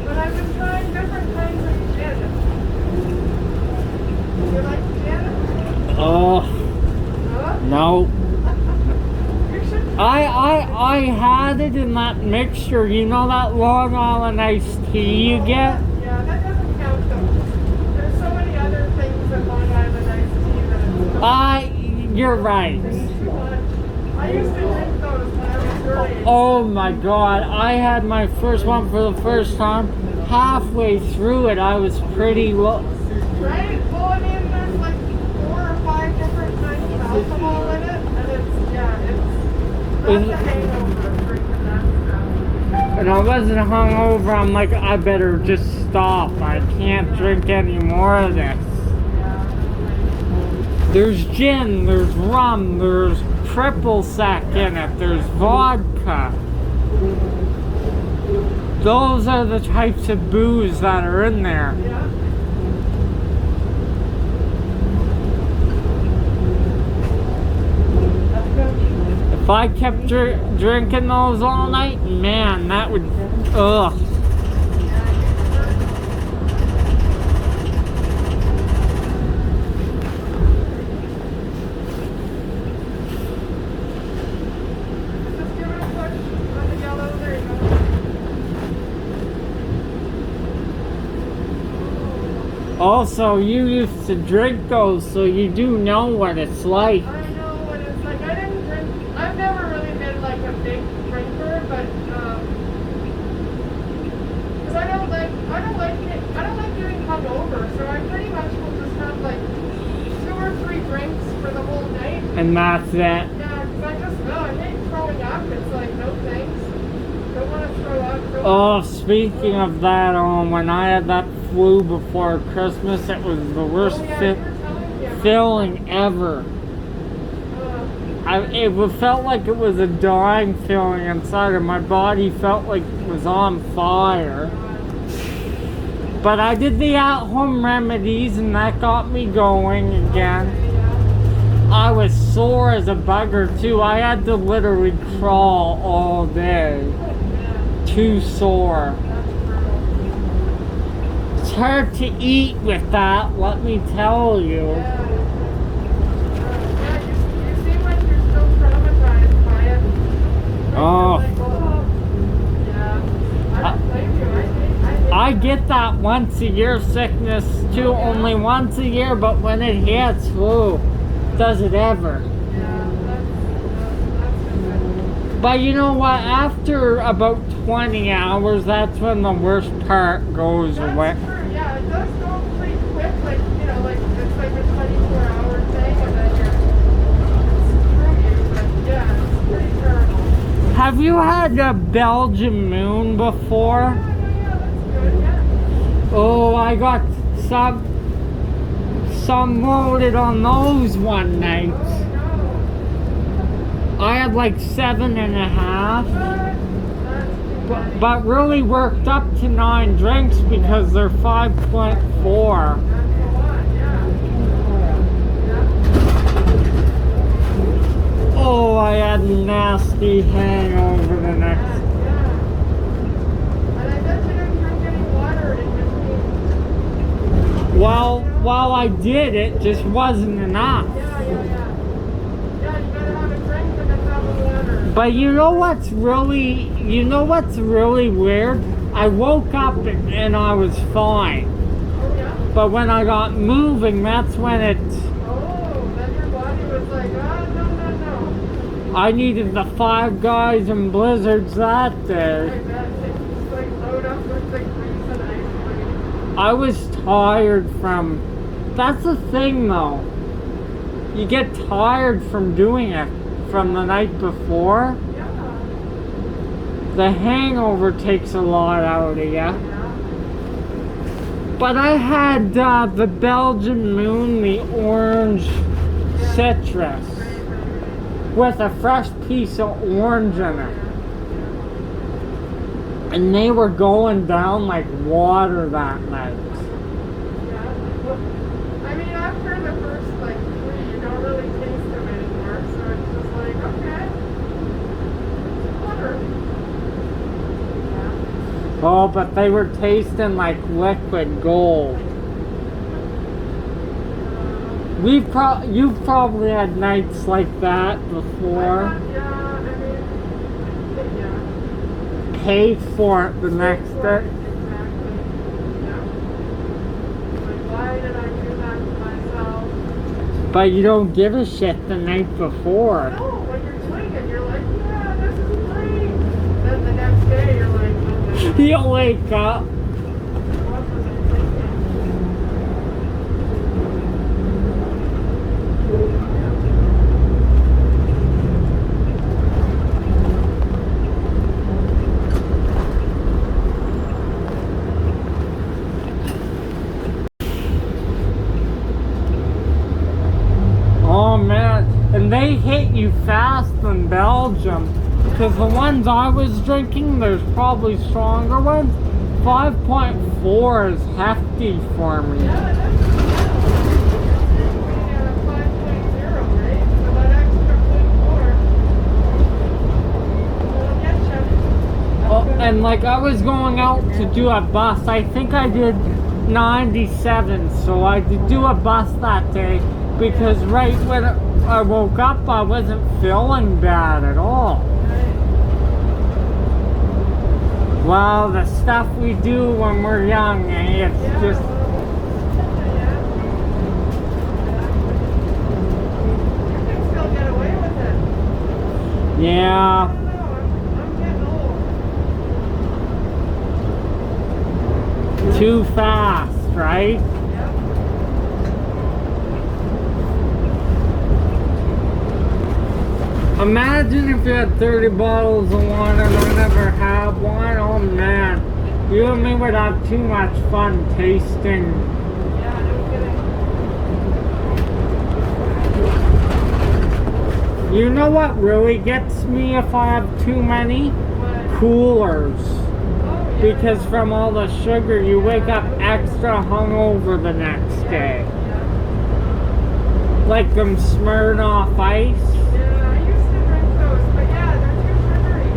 But I've been trying different kinds of gin. You like gin? Oh, Huh? no. You should. I had it in that mixture. You know that Long Island iced tea you get? Yeah, that doesn't count though. There's so many other things that Long Island iced tea that it's You're right. too much. I used to drink those when I was your age. Oh my God, I had my first one for the first time. Halfway through it, I was pretty low. Right? Well, I mean, there's like 4 or 5 different kinds of alcohol in it, and it's a hangover drinking that stuff. And I wasn't hungover. I'm like, I better just stop. I can't drink any more of this. Yeah. There's gin, there's rum, there's triple sec in it. There's vodka. Those are the types of booze that are in there. Yeah. If I kept drinking those all night, man, that would, ugh. Just give it a push on the yellow. There you go. Also, you used to drink those, so you do know what it's like. I know what it's like. I didn't drink. I've never really been like a big drinker, but because I don't like getting hungover, so I pretty much will just have like 2 or 3 drinks for the whole night. And that's it. Yeah, because I just know I hate throwing up. It's like no thanks. Don't want to throw up. Oh, speaking of that, when I had that flu before Christmas, it was the worst Oh, yeah, you were telling me about feeling ever. It felt like it was a dying feeling inside of my body. Felt like it was on fire. But I did the at-home remedies, and that got me going again. I was sore as a bugger too. I had to literally crawl all day. Too sore. It's hard to eat with that, let me tell you. Yeah, you seem like you're still traumatized by it. Oh. Like, yeah. I don't blame you. I I get that once a year sickness too, only once a year, but when it hits, whoa, does it ever. Yeah, that's just But you know what, after about 20 hours, that's when the worst part goes away. That's true. Yeah, it does go pretty quick. Like, you know, like it's like a 24-hour thing, and then you're screw you. But yeah, it's pretty terrible. Have you had a Belgian moon before? Yeah, that's good. Yeah. Oh, I got some loaded on those one night. Oh no. I had like 7.5, That's too funny. but really worked up to 9 drinks because they're 5.4. That's a lot. Yeah. Yeah. Oh, I had a nasty hangover the next. Yeah. And I bet you didn't drink any water in between. While I did, it just wasn't enough. Yeah. Yeah, you gotta have a drink and then have a water. But you know what's really weird? I woke up and I was fine. Oh, yeah? But when I got moving, that's when Oh, then your body was like, no. I needed the 5 Guys and Blizzards that day. Like that, just like load up with the grease and ice cream. I was tired from, that's the thing though. You get tired from doing it from the night before. Yeah. The hangover takes a lot out of you. Yeah. But I had the Belgian moon, the orange citrus, with a fresh piece of orange in it. And they were going down like water that night. Yeah. Well, I mean, after the first like 3, you don't really taste them anymore, so it's just like, okay. Water. Yeah. Oh, but they were tasting like liquid gold. You've probably had nights like that before. Yeah, I mean, yeah. Paid for it the next day. Exactly. Yeah. Like, why did I do that to myself? But you don't give a shit the night before. No, when you're doing it, you're like, yeah, this is great. Then the next day, you're like, oh, You wake up. what was I thinking? Oh man, and And they hit you fast in Belgium. Because the ones I was drinking, there's probably stronger ones. 5.4 is hefty for me. Yeah, that's 5.0, right? So that extra 0.4 will get you. Oh, and like I was going out to do a bus. I think I did 97, so I did do a bus that day because right when I woke up, I wasn't feeling bad at all. Well, the stuff we do when we're young, it's just... You can still get away with it. I Yeah. don't know, I'm getting old. Too fast, right? Yep. Imagine if you had 30 bottles of wine and I never had one. Oh man, you and me would have too much fun tasting. Yeah, no kidding. You know what really gets me if I have too many? What? Coolers. Oh, yeah. Because from all the sugar, you wake up extra hungover the next day. Yeah. Like them Smirnoff Ice. Yeah, I used to drink those, but yeah, they're too sugary.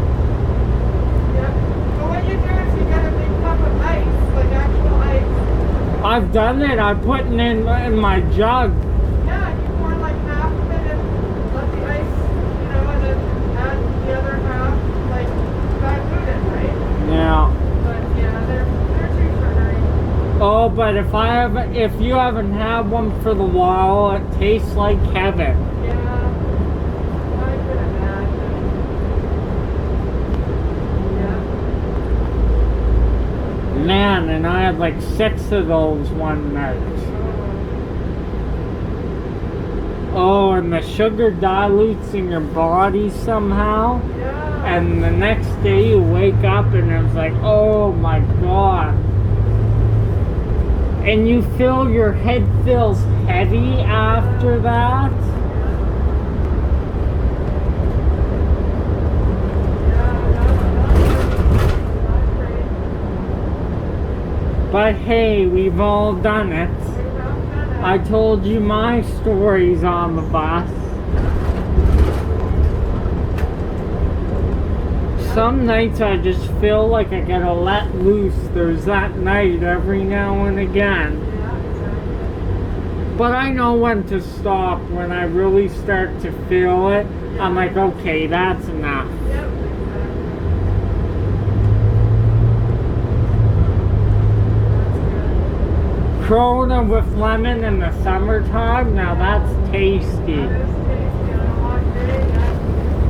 Yeah. But what you do is you get a big cup of ice, like actual ice. I've done it. I put it in my jug. Yeah, you pour like half of it and let the ice, you know, and then add the other half, like diluted, right? Yeah. But yeah, they're too sugary. Oh, but if you haven't had one for the while, it tastes like heaven. Yeah, I could imagine. Yeah. Man, and I had like 6 of those one night. Oh, and the sugar dilutes in your body somehow. Yeah. And the next day you wake up and it's like, oh my god. And you feel your head feels heavy after that. But hey, we've all done it. I told you my stories on the bus. Some nights I just feel like I gotta let loose. There's that night every now and again. But I know when to stop. When I really start to feel it, I'm like, okay, that's enough. Corona with lemon in the summertime, now that's tasty.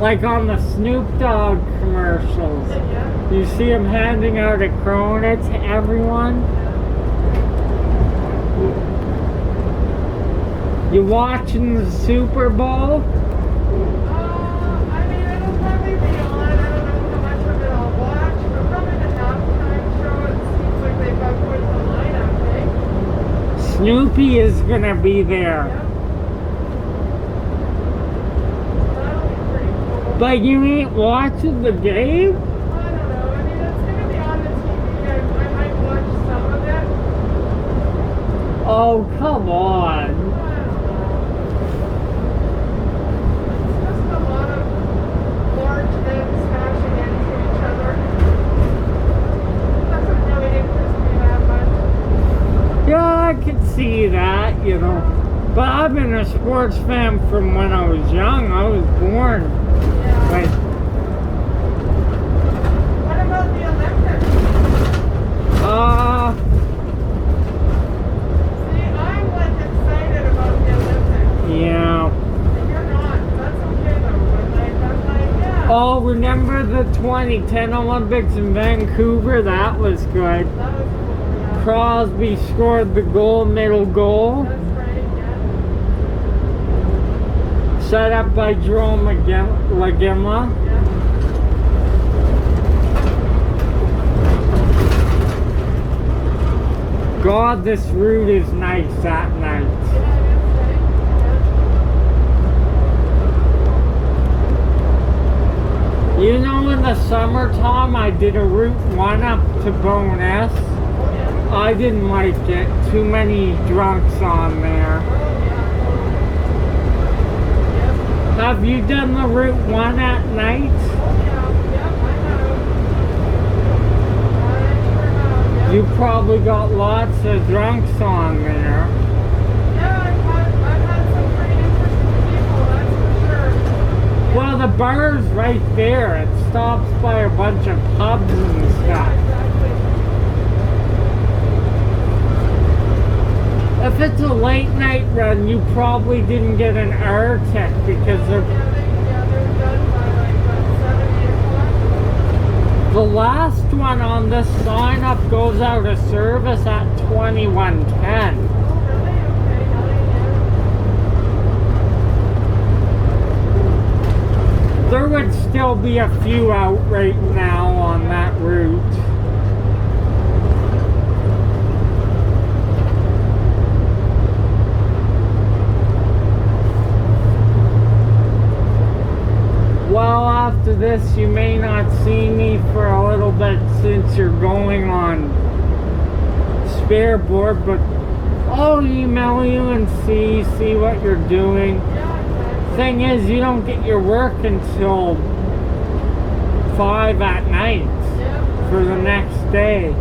Like on the Snoop Dogg commercials. You see him handing out a Corona to everyone? You watching the Super Bowl? I mean, it'll probably be on. I don't know how much of it I'll watch, but probably the halftime show, it seems like they've got quite the lineup, eh? Snoopy is gonna be there. Yep. That'll be pretty cool. But you ain't watching the game? I don't know. I mean, it's gonna be on the TV. I might watch some of it. Oh, come on. Yeah, I could see that, you know. But I've been a sports fan from when I was young. I was born. Yeah. Like, What about the Olympics? See, I'm like excited about the Olympics. Yeah. And you're not. That's okay though. But like, I'm like, yeah. Oh, remember the 2010 Olympics in Vancouver? That was good. That was cool. Yeah. Crosby scored the middle goal. That's right. Yeah. Set up by Jerome Lagimla. Yeah. God, this route is nice that night. Yeah, it is, right? summertime, I did a Route 1 up to Bonus. I didn't like it. Too many drunks on there. Have you done the Route 1 at night? You probably got lots of drunks on there. Well, the bar's right there. It stops by a bunch of pubs and stuff. If it's a late night run, you probably didn't get an hour tick because they're done by like 7, 8 o'clock. The last one on this sign up goes out of service at 21:10. There would still be a few out right now on that route. Well, after this, you may not see me for a little bit since you're going on spare board, but I'll email you and see what you're doing. Thing is, you don't get your work until 5 at night for the next day.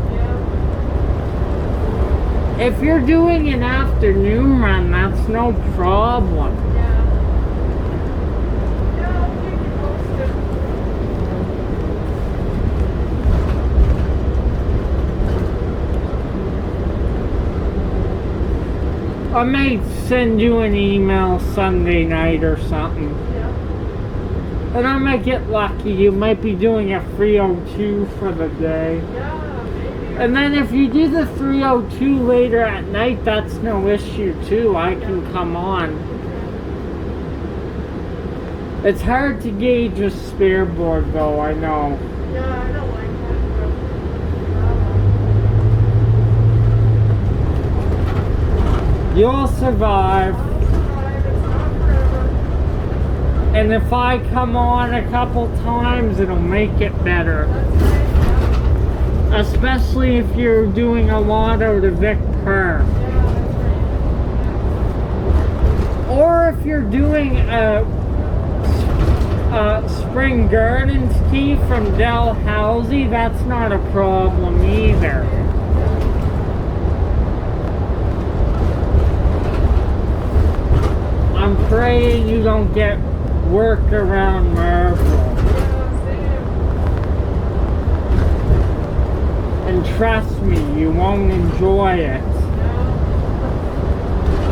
If you're doing an afternoon run, that's no problem. I may send you an email Sunday night or something. And I might get lucky. You might be doing a 302 for the day. And then if you do the 302 later at night, that's no issue too. I can come on. It's hard to gauge a spare board though, I know. Yeah, I don't like that. You'll survive. And if I come on a couple times, it'll make it better. Especially if you're doing a lot out of Vic Per. Or if you're doing a Spring Gardens tea from Dalhousie, that's not a problem either. I'm praying you don't get work around Marble. And trust me, you won't enjoy it.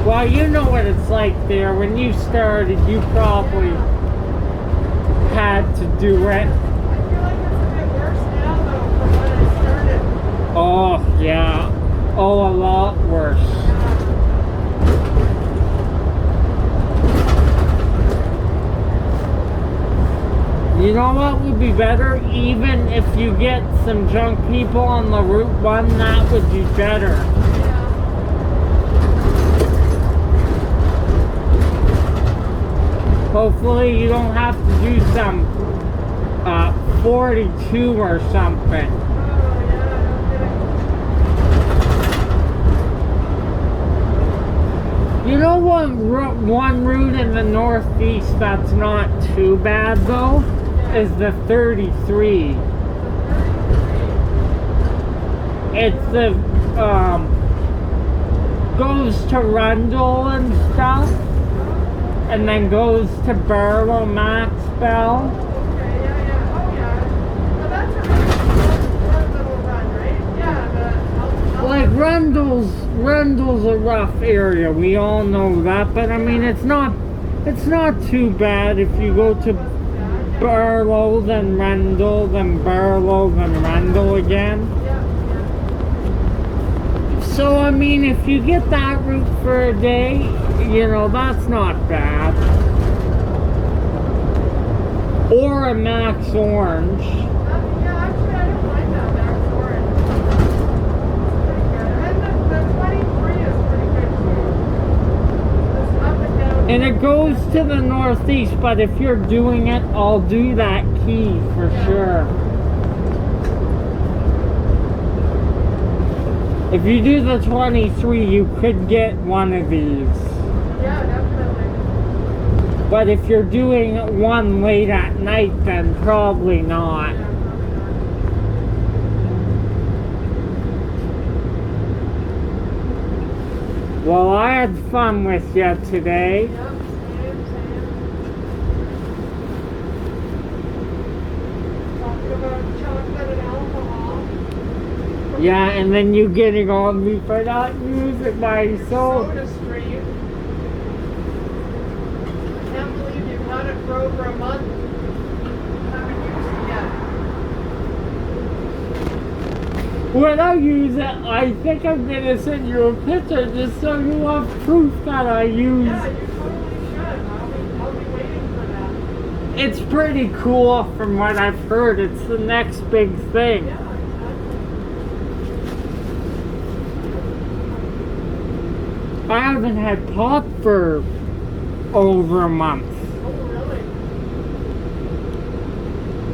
Well, you know what it's like there. When you started, you probably had to do it. I feel like it's a bit worse now though from when I started. Oh, yeah. Oh, a lot worse. You know what would be better? Even if you get some drunk people on the Route 1, that would be better. Hopefully you don't have to do some 42 or something. You know one route in the northeast that's not too bad though? Is the 33. It's the goes to Rundle and stuff, and then goes to Barlow, Maxwell. Like Rundle's a rough area. We all know that, but I mean it's not too bad if you go to Barlow, then Rundle, then Barlow, then Rundle again. So I mean, if you get that route for a day, you know, that's not bad. Or a Max Orange. Yeah, actually, I don't mind that Max Orange. It's pretty good. And the 23 is pretty good too. It's up and down. And it goes to the northeast, but if you're doing it, I'll do that key for sure. If you do the 23, you could get one of these. Yeah, definitely. But if you're doing one late at night, then probably not. Yeah, probably not. Well, I had fun with you today. Yep, same. Talking about chocolate and alcohol. Yeah, and then you getting on me for not using my soul. Soda Stream. I can't believe you've had it for over a month. Haven't used it yet. When I use it, I think I'm gonna send you a picture just so you have proof that I use. Yeah, you totally should. I'll be waiting for that. It's pretty cool from what I've heard. It's the next big thing. Yeah, exactly. I haven't had pop for over a month. Oh, really?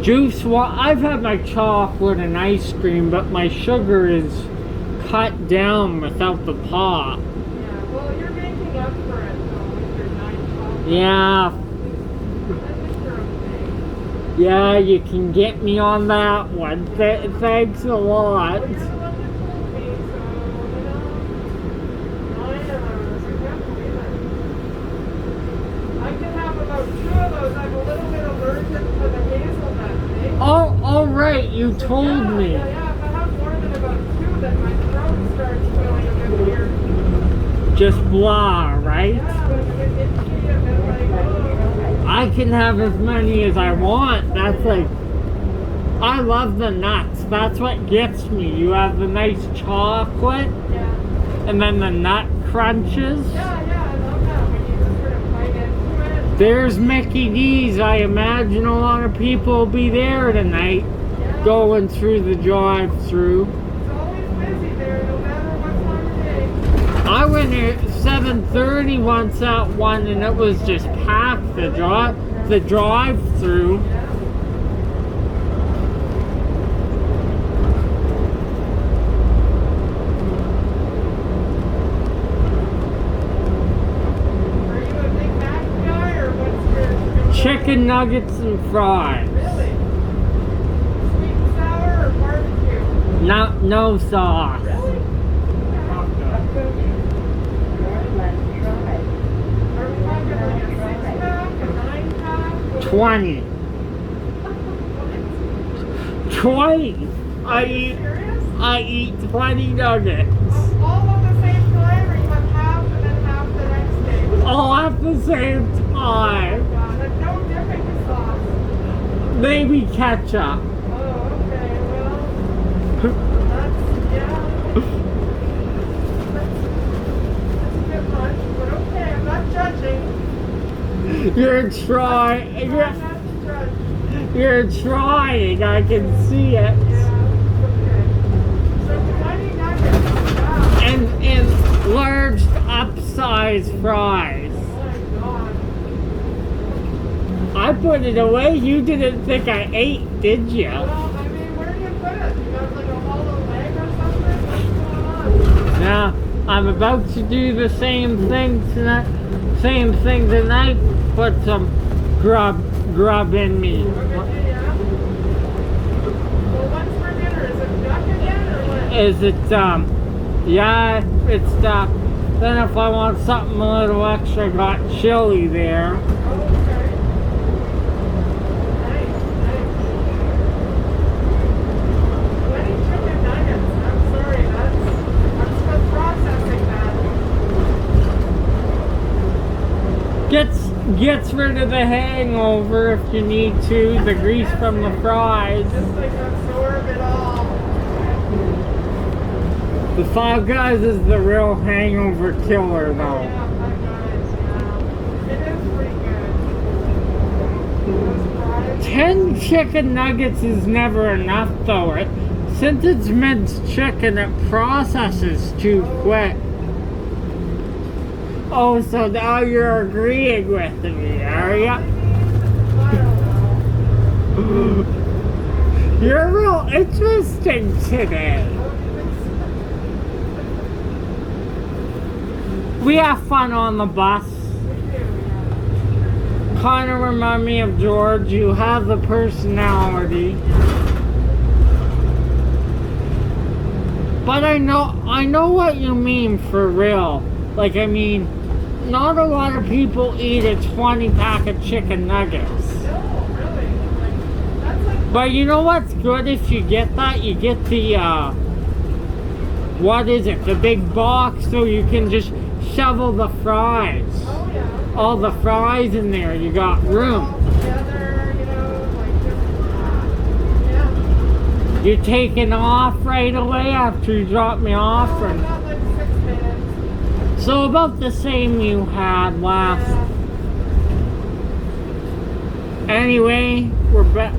Juice, well, I've had my chocolate and ice cream, but my sugar is cut down without the pop. Yeah, well, you're making up for it, though, with your 9-12. Yeah, I think you're okay. yeah, you can get me on that one. Thanks a lot. Well, you're the one that told me, so, I can't believe it. I can have about 2 of those. I'm a little bit allergic to the hazelnut, eh? Oh, all right, you told Yeah, me. Yeah, if I have more than about 2, then my throat starts feeling a bit weird. Just blah, right? Yeah, but a bit itchy, a bit like, oh. I can have as many as I want. That's like, I love the nuts. That's what gets me. You have the nice chocolate Yeah. and then the nut crunches. Yeah, I love that when you just sort of bite into it. There's Mickey D's. I imagine a lot of people will be there tonight Yeah. going through the drive-through. It's always busy there, no matter what time of day. I went there at 7:30 once at one and it was just packed, the drive-through. Yeah. Are you a Big Mac guy, or what's your Chicken nuggets and fries. Really? Sweet and sour or barbecue? No sauce. Really? Approaching Northwest Drive. Are we talking like a 6-pack, a 9-pack? 20. 20. Are you serious? I eat 20 nuggets. All at the same time, or you have half and then half the next day? All at the same time. God, and no dipping sauce. Maybe ketchup. Oh, okay, well, that's, yeah. That's a bit much, but okay, I'm not judging. You're trying. I'm not to judge. You're trying. I can see it. Yeah, okay. So 20 nuggets, wow. And large upsized fries. Oh my God. I put it away. You didn't think I ate, did you? Well, I mean, where do you put it? You got like a hollow leg or something? What's going on? Now, I'm about to do the same thing tonight. Put some grub in me. Okay, yeah. Well, what's for dinner? Is it duck again or what? Is it yeah, it's then if I want something a little extra, I got chili there. Oh, okay. Nice. 20 chicken nuggets. I'm sorry, I'm still processing that. Gets rid of the hangover if you need to, the grease from the fries. Just like absorb it all. The Five Guys is the real hangover killer though. Yeah, Five Guys, yeah. It is pretty good. Those fries. 10 chicken nuggets is never enough though. Since it's minced chicken, it processes too quick. Oh, so now you're agreeing with me, are ya? I don't know. 'You're real interesting today. Oh, you think so? We have fun on the bus. We do, yeah. Kind of remind me of George. You have the personality. But I know what you mean for real. Like, I mean, not a lot of people eat a 20-pack of chicken nuggets. No, really. Like, that's like, But you know what's good if you get that? You get the, what is it? The big box so you can just shovel the fries. oh yeah. All the fries in there. You got All room. together, you know, like just, yeah. You're taking off right away after you drop me off. Oh, I Or, got like 6 minutes. so about the same you had last. Yeah. Anyway, we're back.